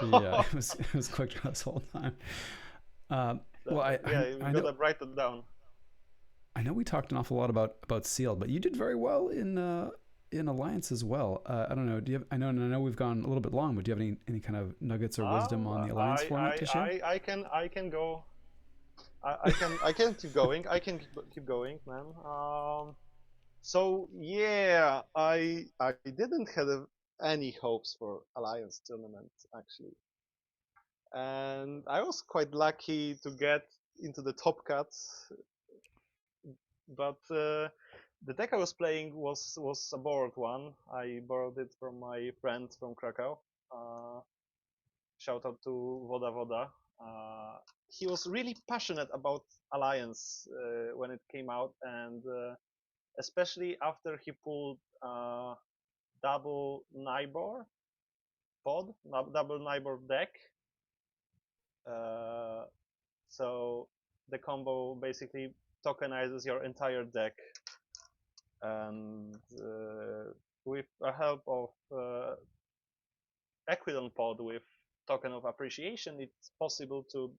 yeah, it was quick draw this whole time. Well, Yeah, you I know gotta write it down. we talked an awful lot about Seal, but you did very well in Alliance as well. I don't know. Do you have? I know we've gone a little bit long, but do you have any kind of nuggets or wisdom on the Alliance format to share? I can go. I can keep going. I can keep going, man. So yeah, I didn't have any hopes for Alliance tournament actually, and I was quite lucky to get into the top cuts. But the deck I was playing was a borrowed one. I borrowed it from my friend from Krakow. Uh, Shout out to Voda Voda. He was really passionate about Alliance when it came out, and especially after he pulled double Nibor double Nibor deck. Uh, so the combo basically tokenizes your entire deck, and with the help of Equidon pod with token of appreciation, it's possible to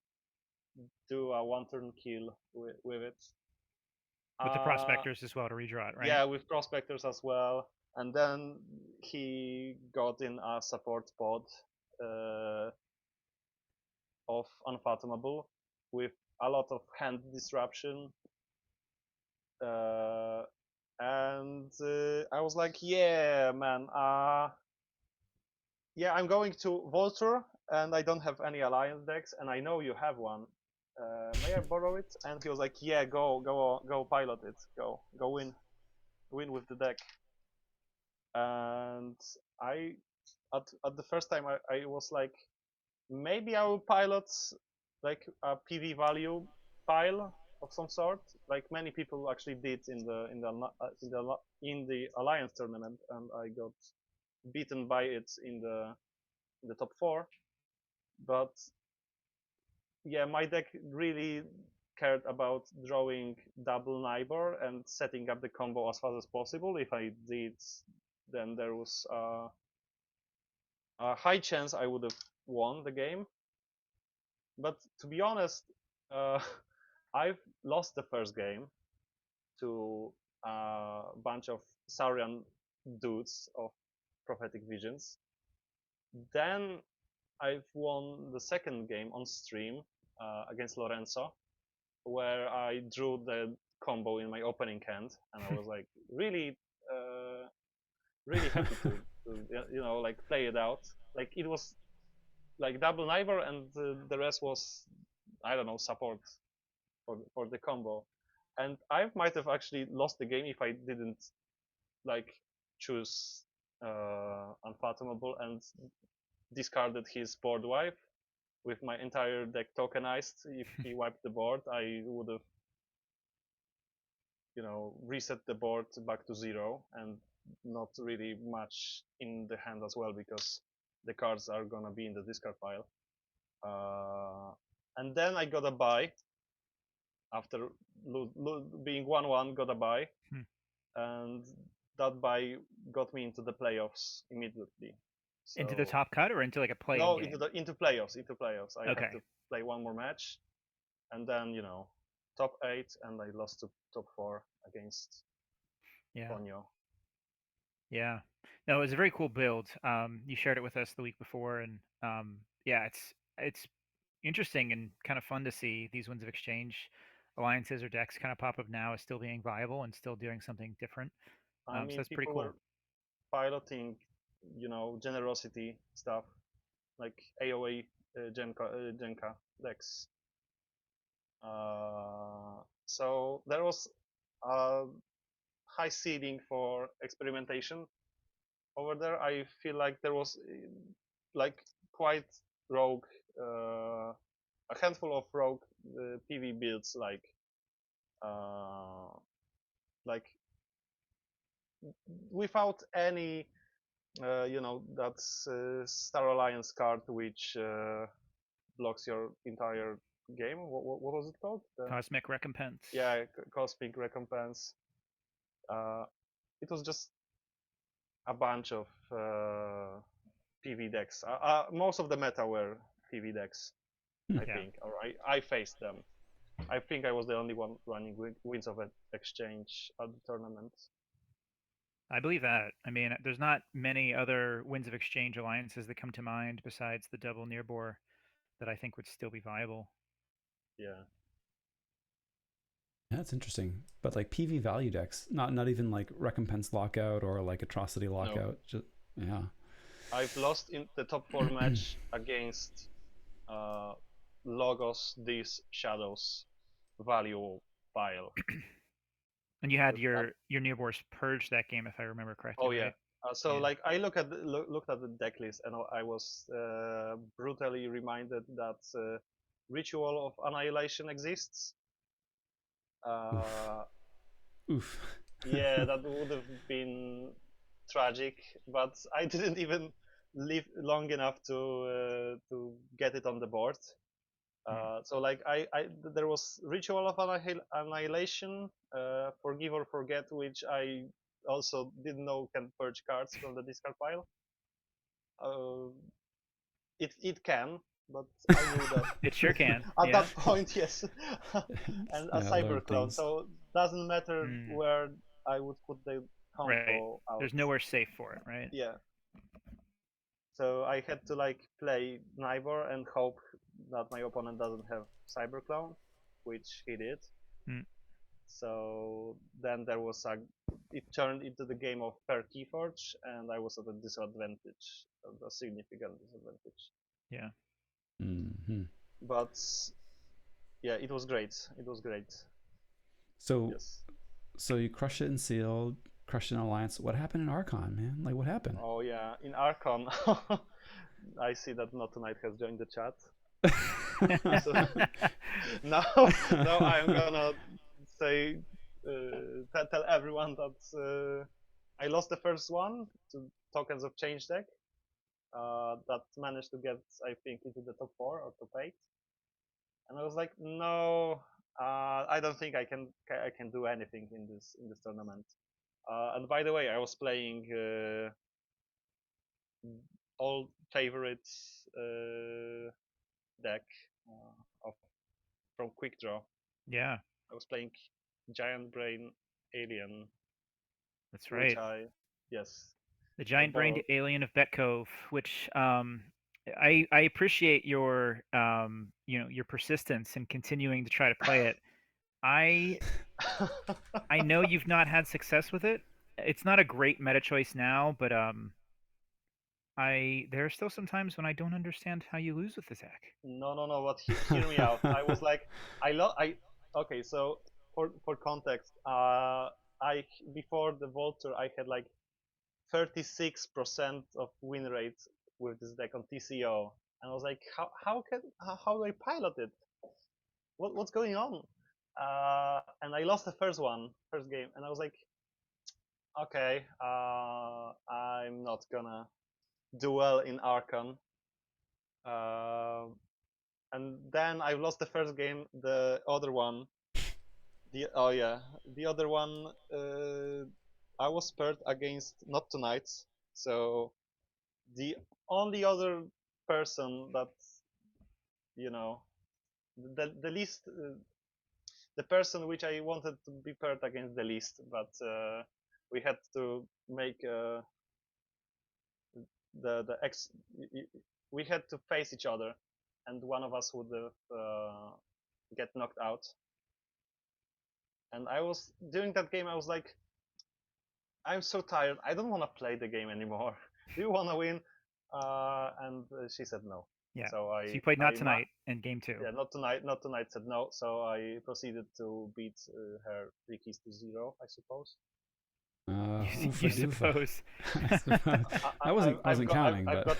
do a one turn kill with it. With the Uh, prospectors as well to redraw it, right? yeah, with prospectors as well. And then he got in a support pod uh, of Unfathomable with a lot of hand disruption. Uh, and I was like, yeah, man, yeah, I'm going to Voltur, and I don't have any alliance decks, and I know you have one. May I borrow it? And he was like, yeah, go pilot it, go win with the deck. And I, at the first time, I was like, maybe I will pilot like a PV value pile of some sort, like many people actually did in the alliance tournament, and I got beaten by it in the top four. But yeah, my deck really cared about drawing double Nibor and setting up the combo as fast as possible. If I did, then there was a high chance I would have won the game. But to be honest, uh, I've lost the first game to a bunch of Saurian dudes of Prophetic Visions. Then I've won the second game on stream against Lorenzo, where I drew the combo in my opening hand, and I was like really, really happy to like play it out. Like it was like double Nibor, and the rest was I don't know support for the combo. And I might have actually lost the game if I didn't like choose Unfathomable and discarded his board wipe with my entire deck tokenized. If he wiped the board, I would have reset the board back to zero and not really much in the hand as well because the cards are gonna be in the discard pile. And then I got a buy after being 1-1, got a buy, Hmm. and that buy got me into the playoffs immediately. Into the So top cut or into like a play-in no, game? into playoffs, into playoffs. I had Okay. to play one more match, and then top 8, and I lost to top 4 against Yeah. Ponyo. Yeah. No, it was a very cool build. You shared it with us the week before, and yeah, it's interesting and kind of fun to see these winds of exchange alliances or decks kind of pop up now as still being viable and still doing something different. I So mean, that's pretty people cool. were piloting, generosity stuff like AOA Genka decks. So there was a high ceiling for experimentation over there. I feel like there was like quite rogue, a handful of rogue PV builds uh, like without any that's Star Alliance card which blocks your entire game. What was it called? Cosmic Recompense. Yeah, Cosmic Recompense. It was just a bunch of PV decks. Most of the meta were PV decks, I Yeah. think, or I faced them. I think I was the only one running Winds of Exchange at the tournament. I believe that. I mean, there's not many other Winds of Exchange alliances that come to mind besides the double Nearbor that I think would still be viable. Yeah. Yeah, that's interesting. But like PV value decks, not even like Recompense Lockout or like Atrocity Lockout. No. Just yeah. I've lost in the top 4 match against Logos These Shadows value pile. And you had your Nearbors purge that game, if I remember correctly. Oh yeah. Right? So Yeah. like I looked at the deck list and I was brutally reminded that Ritual of Annihilation exists. Oof. Yeah, that would have been tragic, but I didn't even live long enough to get it on the board. So like there was Ritual of Annihilation, Forgive or Forget, which I also didn't know can purge cards from the discard pile. It can, but I knew that It sure can. at Yeah. that point, yes. And a Cyber Clone, so doesn't matter where I would put the combo Right. out. There's nowhere safe for it, right? Yeah. So I had to like play Nivor and hope that my opponent doesn't have Cyber Clone, which he did. So then there was it turned into the game of per Keyforge, and I was at a disadvantage, a significant disadvantage. Yeah. Mm-hmm. But yeah, it was great. It was great. So, yes. So you crushed it in Sealed, crushed it in Alliance. What happened in Archon, man? Like, what happened? Oh yeah, in Archon, I see that Not Tonight has joined the chat. So, now I'm gonna say, tell everyone that I lost the first one to Tokens of Change deck. That managed to get, I think, into the top 4 or top 8. And I was like, no, I don't think I can do anything in this tournament. And by the way, I was playing old favorite deck from Quick Draw. Yeah. I was playing Giant Brain Alien. That's right. Yes. The Giant Brained Alien of Bet Cove, which I appreciate your your persistence in continuing to try to play it. I know you've not had success with it. It's not a great meta choice now, but there are still some times when I don't understand how you lose with this deck. No. But hear me out. I was like, okay. So for context, before the Volter, I had like 36% of win rate with this deck on TCO, and I was like, how do I pilot it? What's going on? And I lost the first game, and I was like, okay, I'm not gonna do well in Archon. And then I lost the first game. The other one, the other one, I was paired against Not Tonight. So the only other person that the least, the person which I wanted to be paired against the least, but we had to make we had to face each other, and one of us would get knocked out. And I was during that game, I was like, I'm so tired. I don't want to play the game anymore. Do you want to win? And she said no. Yeah. So you played Not Tonight in game 2. Yeah, Not Tonight said no. So I proceeded to beat her 3 keys to 0, I suppose. You suppose. I wasn't counting, I've but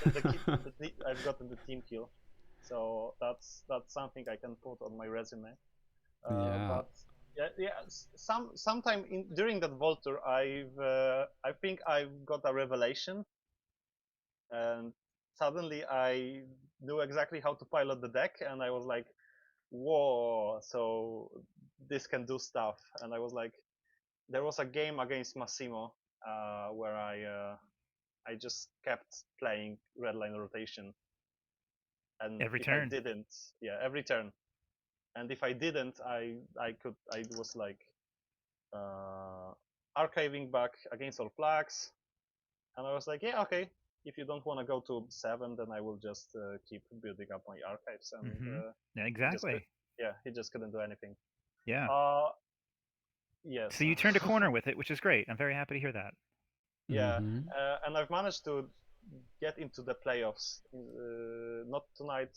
I've gotten the team kill, so that's something I can put on my resume. But sometime during that Volter, I think I've got a revelation, and suddenly I knew exactly how to pilot the deck, and I was like, whoa, so this can do stuff. And I was like, there was a game against Massimo where I just kept playing red line rotation, and Every if I turn. didn't, yeah, every turn, and if I didn't, I was like archiving back against all flags, and I was like, yeah, okay. If you don't want to go to 7, then I will just keep building up my archives, and Yeah, he just exactly. he just couldn't do anything. Yeah. Yes. So you turned a corner with it, which is great. I'm very happy to hear that. Yeah, Mm-hmm. and I've managed to get into the playoffs. Not tonight.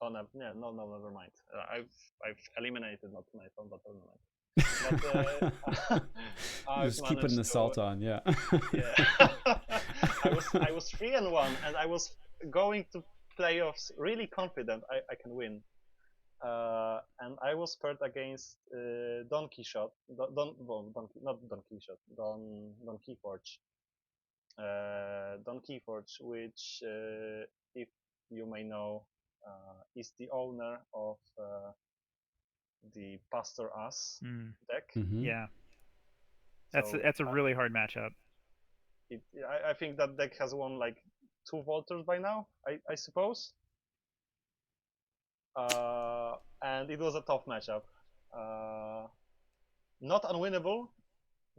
Oh no, never mind. I've eliminated not tonight on that tournament. But I've Just keep putting the managed salt on, yeah. yeah. I was 3-1, and I was going to playoffs really confident I can win. And I was paired against Don Quixote, not Don Quixote, Don Keyforge. Don Keyforge, which, if you may know, is the owner of the Pastor Us Mm. deck. Mm-hmm. Yeah. So That's a really hard matchup. I think that deck has won like 2 Volters by now, I suppose. And it was a tough matchup. Not unwinnable,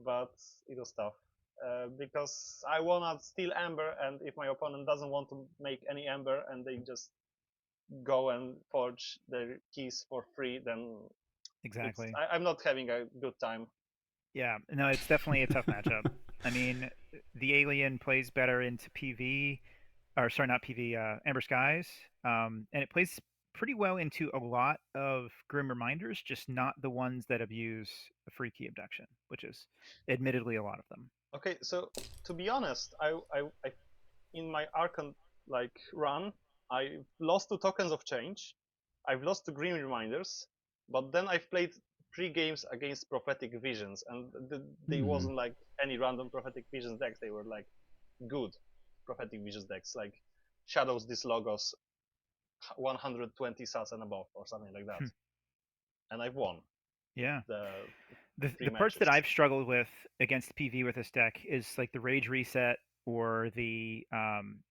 but it was tough. Because I wanna steal Ember, and if my opponent doesn't want to make any Ember and they just go and forge their keys for free, then Exactly. I'm not having a good time. Yeah. No, it's definitely a tough matchup. I mean, the alien plays better into PV, or sorry, not PV, Amber Skies, and it plays pretty well into a lot of Grim Reminders, just not the ones that abuse a free key abduction, which is admittedly a lot of them. Okay, so to be honest, I in my Archon like run, I lost 2 tokens of change. I've lost 2 Green Reminders, but then I've played 3 games against Prophetic Visions, and they wasn't like any random Prophetic Visions decks. They were like good Prophetic Visions decks, like Shadows Dislogos, 120 SAS and above, or something like that. And I've won Yeah. the The 3 parts that matches. I've struggled with against PV with this deck is like the Rage Reset or the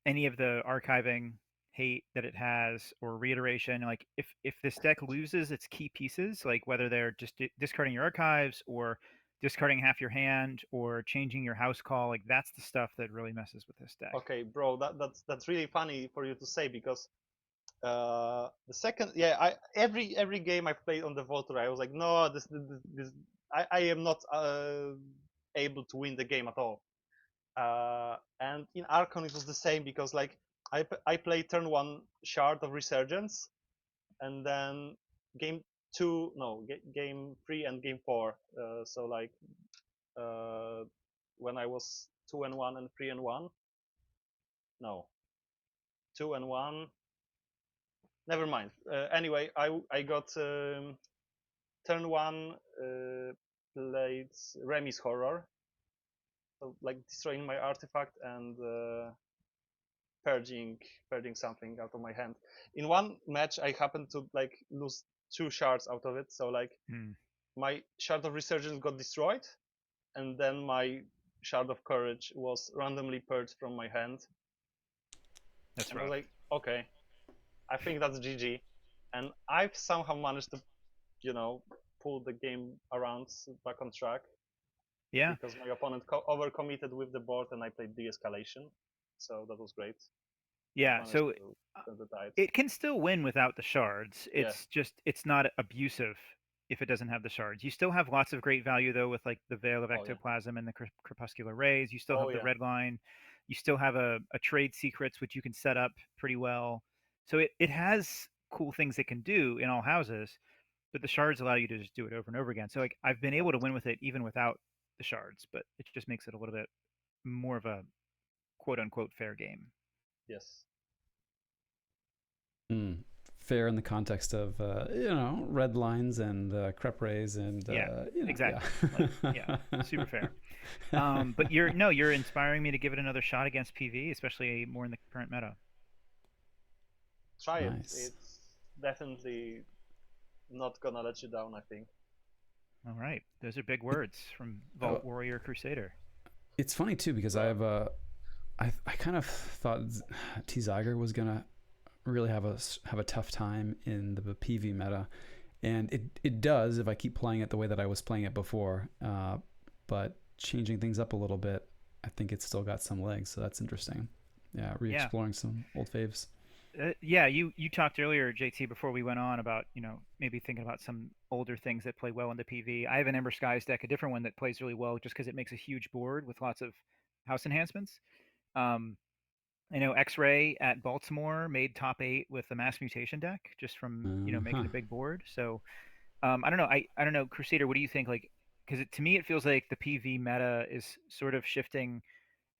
any of the archiving hate that it has or reiteration. Like if this deck loses its key pieces, like whether they're just discarding your archives or discarding half your hand or changing your house call, like that's the stuff that really messes with this deck. Okay, bro, that's really funny for you to say, because the second, yeah, every game I played on the Voltor, I was like, no, this I am not able to win the game at all. And in Archon it was the same, because like I played turn 1 Shard of Resurgence, and then game 3 and game 4. So like when I was 2-1 and 3-1, no, 2-1. Never mind. Anyway, I got turn 1 played Remy's Horror, so like destroying my artifact and purging something out of my hand. In one match, I happened to like lose 2 shards out of it, so like my Shard of Resurgence got destroyed, and then my Shard of Courage was randomly purged from my hand. That's and rough. I was like, okay, I think that's GG. And I've somehow managed to, pull the game around back on track. Yeah. Because my opponent overcommitted with the board, and I played de-escalation, so that was great. Yeah. So To turn the tide. it can still win without the shards. Yeah. It's just it's not abusive if it doesn't have the shards. You still have lots of great value though with like the Veil of Oh, yeah. Ectoplasm and the Crepuscular Rays. You still have the yeah. red line. You still have a trade secrets which you can set up pretty well. So it has cool things it can do in all houses, but the shards allow you to just do it over and over again. So like I've been able to win with it even without the shards, but it just makes it a little bit more of a quote unquote fair game. Yes. Fair in the context of red lines and crep rays and exactly. Yeah, super fair. But you're inspiring me to give it another shot against PV, especially more in the current meta. Try nice. it. definitely not gonna let you down, I think. All right, those are big It, words from oh, Vault Warrior Crusader. it's funny too because I Well, have I kind of thought T Zyger was gonna really have a tough time in the PV meta, and it does if I keep playing it the way that I was playing it before. But changing things up a little bit, I think it's still got some legs. So that's interesting. Yeah, Yeah, re-exploring some old faves. yeah. You talked earlier, JT, before we went on about maybe thinking about some older things that play well in the PV. I have an Ember Skies deck, a different one that plays really well, just because it makes a huge board with lots of house enhancements. Um, I know X-Ray at Baltimore made top 8 with the mass mutation deck just from Huh. making a big board. So I don't know. I don't know, Crusader. What do you think? Like, because to me it feels like the PV meta is sort of shifting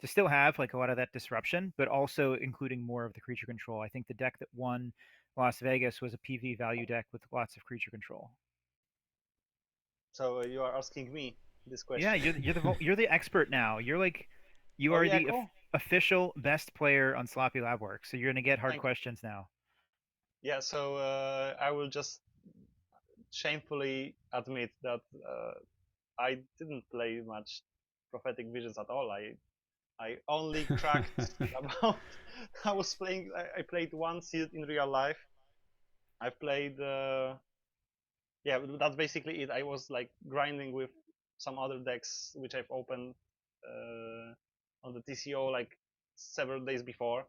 to still have like a lot of that disruption, but also including more of the creature control. I think the deck that won Las Vegas was a PV value deck with lots of creature control. so you are asking me this Yeah, question. you're the expert now. You Oh are yeah, the cool. official best player on Sloppy Lab Work. So you're gonna get hard Thank you. questions now. Yeah, so I will just shamefully admit that I didn't play much prophetic visions at all. I only cracked about. I was playing. I played one seed in real life. I played. Yeah, that's basically it. I was like grinding with some other decks which I've opened on the TCO like several days before.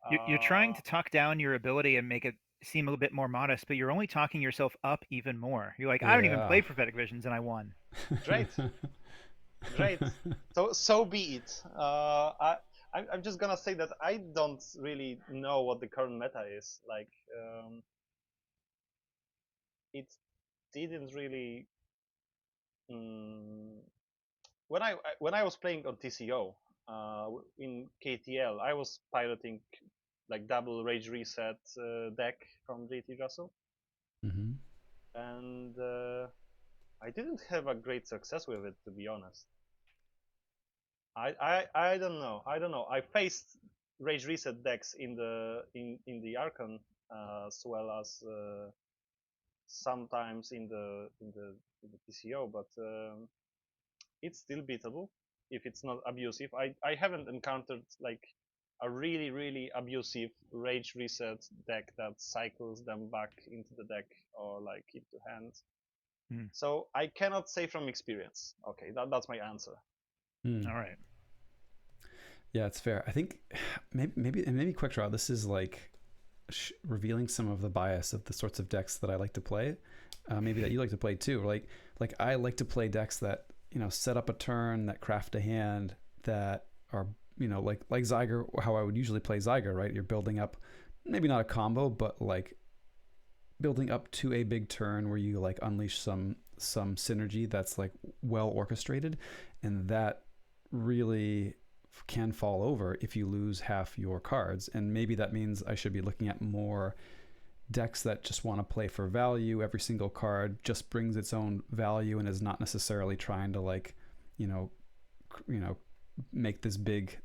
You're trying Uh, to talk down your ability and make it seem a little bit more modest, but you're only talking yourself up even more. You're like, I don't even Yeah. play prophetic visions, and I won. Great, great. So be it. I'm just gonna say that I don't really know what the current meta is. Like, it didn't really. Mm, when I was playing on TCO in KTL, I was piloting like double Rage Reset deck from JT Russell, hmm and I didn't have a great success with it, to be honest. I don't know. I don't know. I faced Rage Reset decks in the Archon as well as sometimes in the TCO, but it's still beatable if it's not abusive. I haven't encountered like a really abusive Rage Reset deck that cycles them back into the deck or like into hand. Hmm. So I cannot say from experience. Okay, that's my answer. Mm. All right. Yeah, it's fair. I think maybe quick draw. This is like revealing some of the bias of the sorts of decks that I like to play. Maybe that you like to play too. Like I like to play decks that set up a turn, that craft a hand, that are like Zyger, how I would usually play Zyger. Right, you're building up, maybe not a combo, but like building up to a big turn where you like unleash some synergy that's like well orchestrated, and that really can fall over if you lose half your cards. And maybe that means I should be looking at more decks that just want to play for value. Every single card just brings its own value and is not necessarily trying to like you know make this big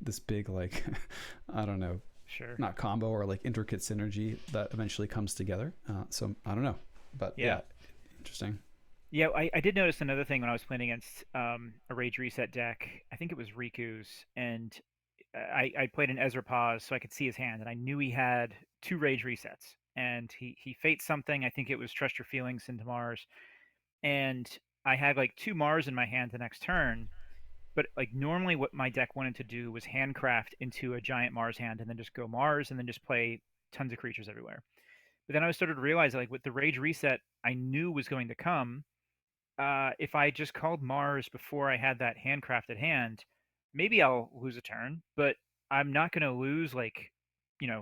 like I don't know, Sure. not combo or like intricate synergy that eventually comes together. So I don't know, but Yeah. yeah, interesting. Yeah, I did notice another thing when I was playing against a Rage Reset deck. I think it was Riku's, and I played an Ezra Pause so I could see his hand, and I knew he had two Rage Resets. And he fates something. I think it was Trust Your Feelings into Mars. And I had like two Mars in my hand the next turn. But like normally, what my deck wanted to do was handcraft into a giant Mars hand, and then just go Mars, and then just play tons of creatures everywhere. But then I started to realize, like with the Rage Reset, I knew was going to come. If I just called Mars before I had that handcrafted hand, maybe I'll lose a turn, but I'm not going to lose like,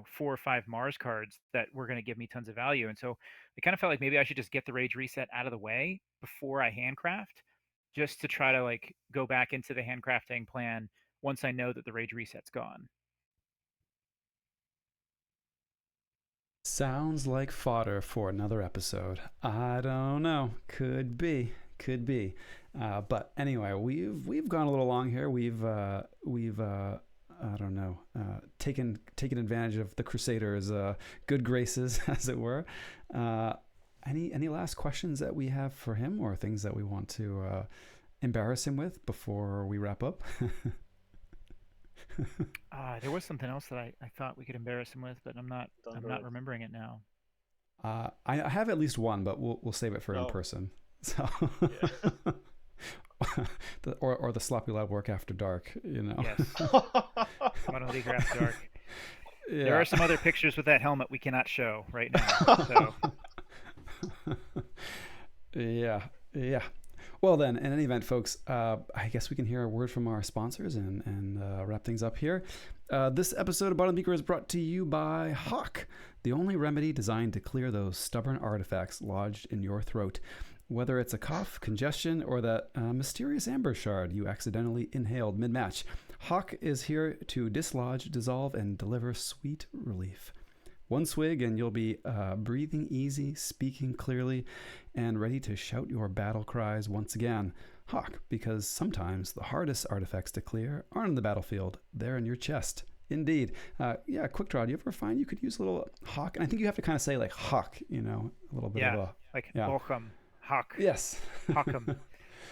four or five Mars cards that were going to give me tons of value. And so I kind of felt like maybe I should just get the Rage Reset out of the way before I handcraft, just to try to like go back into the handcrafting plan once I know that the Rage Reset's gone. Sounds like fodder for another episode. I don't know. Could be. But anyway, we've gone a little long here. We've I don't know, taken advantage of the Crusaders' good graces, as it were. Any last questions that we have for him, or things that we want to embarrass him with before we wrap up? There was something else that I thought we could embarrass him with, but I'm not remembering it now. I have at least one, but we'll save it for in person. So, Yeah. or the Sloppy Lab work after dark, you know. Yes. Bottom of the Beaker after dark. Yeah. There are some other pictures with that helmet we cannot show right now. So. Yeah. Well then, in any event, folks, I guess we can hear a word from our sponsors and wrap things up here. This episode of Bottom of the Beaker is brought to you by Hawk, the only remedy designed to clear those stubborn artifacts lodged in your throat. Whether it's a cough, congestion, or that mysterious amber shard you accidentally inhaled mid-match, Hawk is here to dislodge, dissolve, and deliver sweet relief. One swig and you'll be breathing easy, speaking clearly, and ready to shout your battle cries once again. Hawk, because sometimes the hardest artifacts to clear aren't on the battlefield, they're in your chest. Indeed. Quick draw, do you ever find you could use a little Hawk? And I think you have to kind of say like Hawk, you know, a little bit of a... Like Bochum, Hawk. Yes. Hawkum.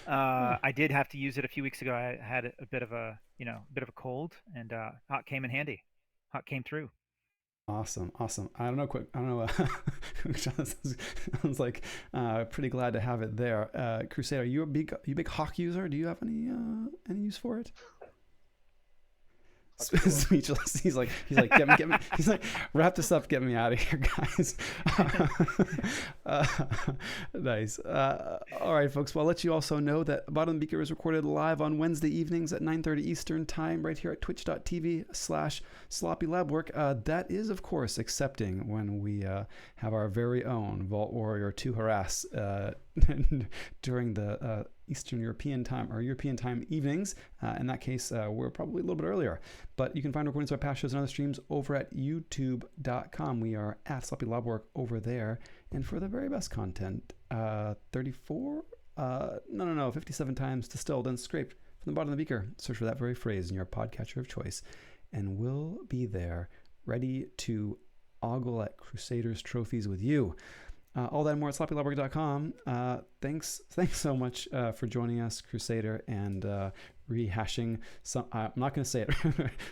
I did have to use it a few weeks ago. I had a bit of a cold, and Hawk came in handy. Hawk came through. Awesome. I don't know. Sounds like pretty glad to have it there. Crusader, are you a big Hawk user? Do you have any use for it? Speechless. He's like, get me. He's like, wrap this up, get me out of here, guys. Nice. All right, folks. Well, I'll let you also know that Bottom of the Beaker is recorded live on Wednesday evenings at 9:30 Eastern Time, right here at twitch.tv/sloppylabwork. That is, of course, excepting when we have our very own Vault Warrior 2 harass during the Eastern European time or European time evenings. In that case, we're probably a little bit earlier. But you can find recordings of our past shows and other streams over at youtube.com. We are at Sloppy Lab Work over there. And for the very best content, 57 times distilled and scraped from the bottom of the beaker. Search for that very phrase in your podcatcher of choice. And we'll be there ready to ogle at Crusaders trophies with you. All that and more at sloppylabwork.com. Thanks so much for joining us, Crusader, and rehashing some. I'm not going to say it.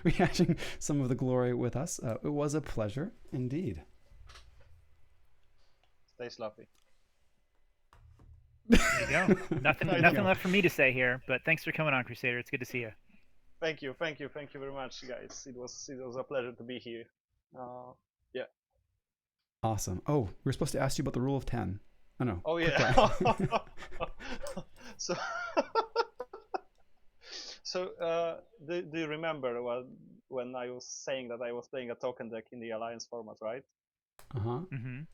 Rehashing some of the glory with us. It was a pleasure, indeed. Stay sloppy. There you go. Nothing left for me to say here. But thanks for coming on, Crusader. It's good to see you. Thank you very much, guys. It was a pleasure to be here. Yeah. Awesome. Oh, we were supposed to ask you about the rule of 10. Oh, no. Oh, yeah. Do you remember when I was saying that I was playing a token deck in the Alliance format, right? Uh-huh. Mm-hmm.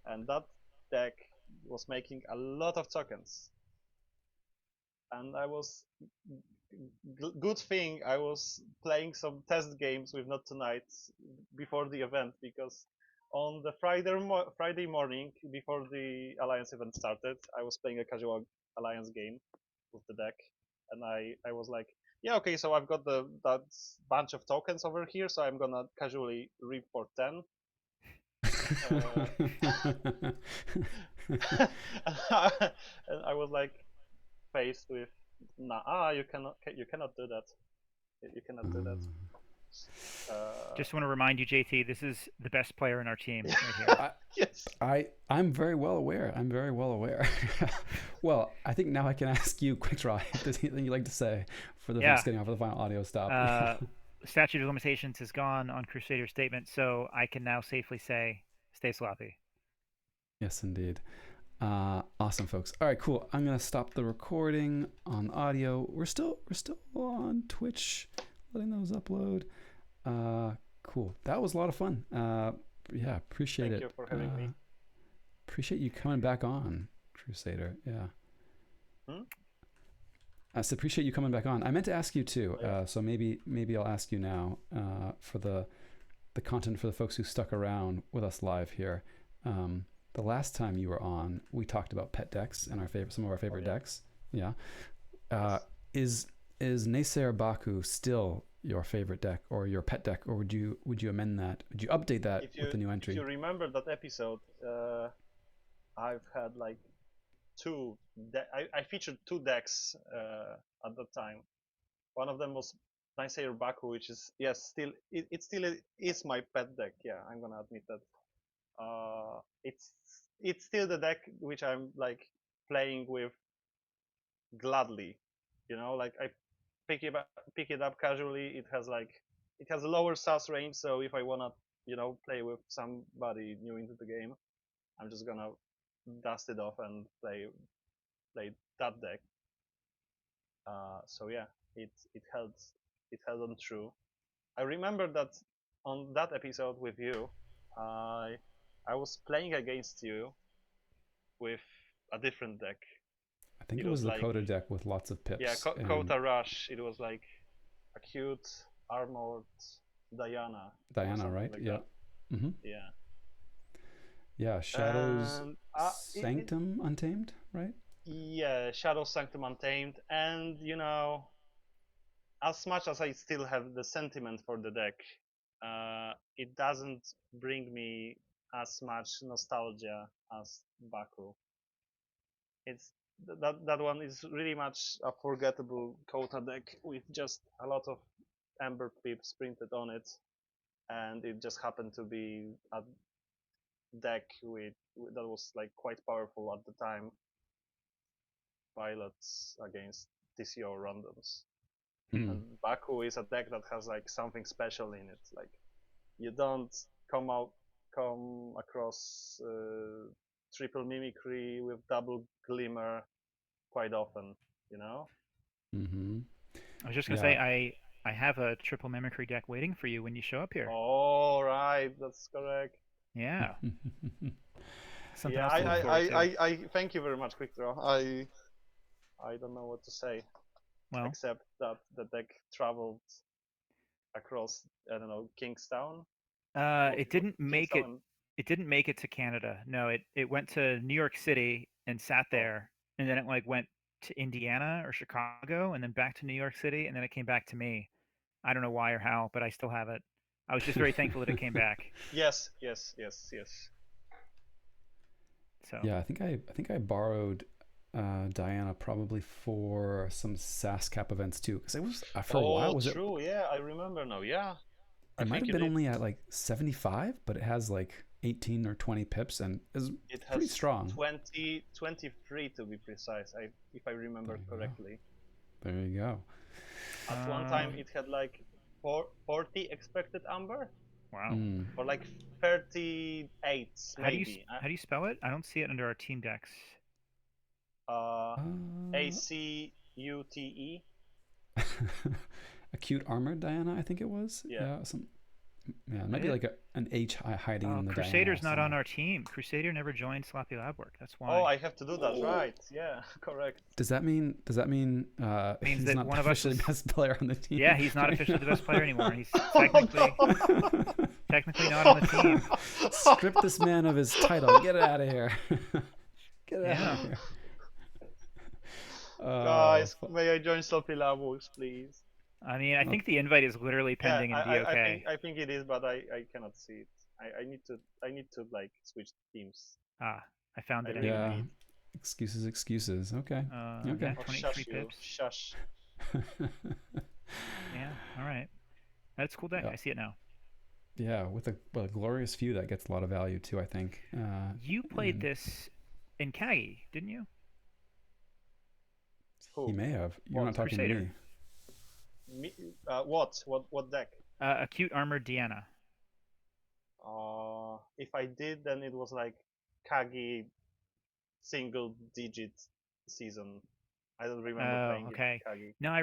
And that deck was making a lot of tokens. And good thing I was playing some test games with Not Tonight before the event, because on the Friday morning before the Alliance event started, I was playing a casual Alliance game with the deck, and I was like, yeah, okay, so I've got that bunch of tokens over here, so I'm gonna casually reap for 10. And I was like faced with, you cannot do that. You cannot do that. Just want to remind you, JT, this is the best player in our team right here. Yes. I'm very well aware. Well, I think now I can ask you, Quick Draw, if there's anything you'd like to say for the folks getting off of the final audio stop. Statute of limitations has gone on Crusader's statement, so I can now safely say, stay sloppy. Yes, indeed. Awesome, folks. All right, cool. I'm gonna stop the recording on audio. We're still on Twitch, letting those upload. Cool. That was a lot of fun. Yeah, appreciate it. Thank you for having me. Appreciate you coming back on, Crusader. Yeah. I said appreciate you coming back on. I meant to ask you too. So maybe I'll ask you now for the content for the folks who stuck around with us live here. The last time you were on, we talked about pet decks and some of our favorite decks. Yeah. is Naysayer Baku still your favorite deck or your pet deck, or would you amend that? Would you update that with the new entry? If you remember that episode, I've had like I featured two decks at that time. One of them was Naysayer Baku, which is still it still is my pet deck. Yeah, I'm gonna admit that. It's still the deck which I'm like playing with gladly. Like I pick it up casually. It has a lower SAS range, so if I wanna play with somebody new into the game, I'm just gonna dust it off and play that deck. So yeah, it held on true. I remember that on that episode with you, I was playing against you with a different deck. I think it was was the like Coda deck with lots of pips. Yeah, and... Kota Rush. It was like acute armored Diana. Right? Like yeah. That. Mm-hmm. Yeah. Yeah, Shadows Sanctum Untamed, right? Yeah, Shadow Sanctum Untamed, and as much as I still have the sentiment for the deck, it doesn't bring me as much nostalgia as Baku. It's that one is really much a forgettable Kota deck with just a lot of Ember pips printed on it, and it just happened to be a deck that was like quite powerful at the time. Pilots against TCO randoms. And Baku is a deck that has like something special in it. Like you don't come across triple mimicry with double glimmer quite often, Mm-hmm. I was just gonna say I have a triple mimicry deck waiting for you when you show up here. All right, that's correct. Yeah. Something Yeah, else to look forward to. I thank you very much, Quick Draw. I don't know what to say, Well, except that the deck traveled across, I don't know, Kingstown. it didn't make it. It didn't make it to Canada. No, it went to New York City and sat there, and then it like went to Indiana or Chicago, and then back to New York City, and then it came back to me. I don't know why or how, but I still have it. I was just very thankful that it came back. Yes. So yeah, I think I borrowed Diana probably for some SAS Cap events too, because it was for a while. Was true? Yeah, I remember now. Yeah, it might have been only at like 75, but it has like 18 or 20 pips and is pretty strong. 23 to be precise, if I remember correctly. There you go. At one time, it had like 40 expected amber. Wow. Or like 38, maybe. How do you spell it? I don't see it under our team decks. ACUTE. Acute Armored Diana, I think it was. Yeah. It might be like an H hiding in the Crusader's Diana. not on our team. Crusader never joined Sloppy Lab Work. That's why. Oh, I have to do that, right? Yeah, correct. Does that mean means he's that not one of us officially best player on the team? Yeah, he's not officially the best player anymore. He's technically not on the team. Strip this man of his title. Get it out of here. Get it out of here. Guys, may I join Sloppy Lab Works, please? I mean, I think the invite is literally pending in DOK. I think it is, but I cannot see it. I need to like switch teams. I found it. Yeah. Excuses. Okay. Okay. Yeah, 23 pips. Shush. Yeah. All right. That's a cool deck. I see it now. Yeah, with a glorious view that gets a lot of value too, I think. You played this in Kagi, didn't you? He may have. You're not talking Crusader. to me. What deck? Acute Armored Deanna. If I did, then it was like Kagi single digit season. I don't remember playing Kagi. No, I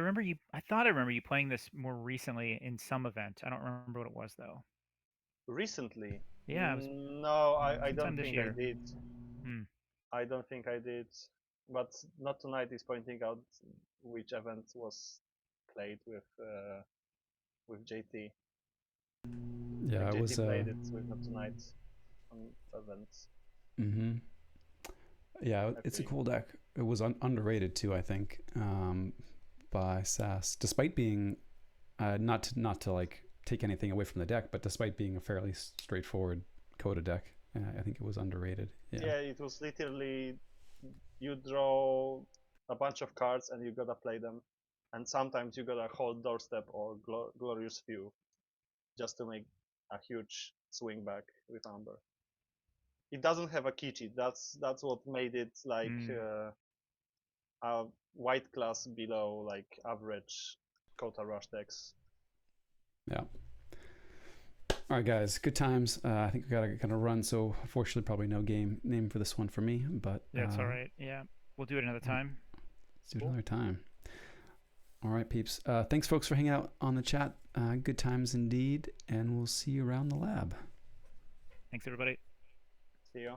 thought I remember you playing this more recently in some event. I don't remember what it was though. Recently? Yeah. No, I don't think I did. I don't think I did. But Not Tonight is pointing out which event was played with JT. Yeah, like I was. JT played it with Not Tonight on events. Mm-hmm. Yeah, it's a cool deck. It was underrated too, I think. by SAS, despite being not to like take anything away from the deck, but despite being a fairly straightforward Coda deck. I think it was underrated. Yeah, it was literally you draw a bunch of cards and you gotta play them, and sometimes you gotta hold Doorstep or Glorious View just to make a huge swing back with Amber. It doesn't have a key cheat. That's what made it like a white class below like average Kota Rush decks. Yeah. All right, guys. Good times. I think we gotta kind of run. So unfortunately, probably no game name for this one for me. But yeah, it's all right. Yeah, we'll do it another time. Let's do it another time. All right, peeps. Thanks, folks, for hanging out on the chat. Good times indeed, and we'll see you around the lab. Thanks, everybody. See you.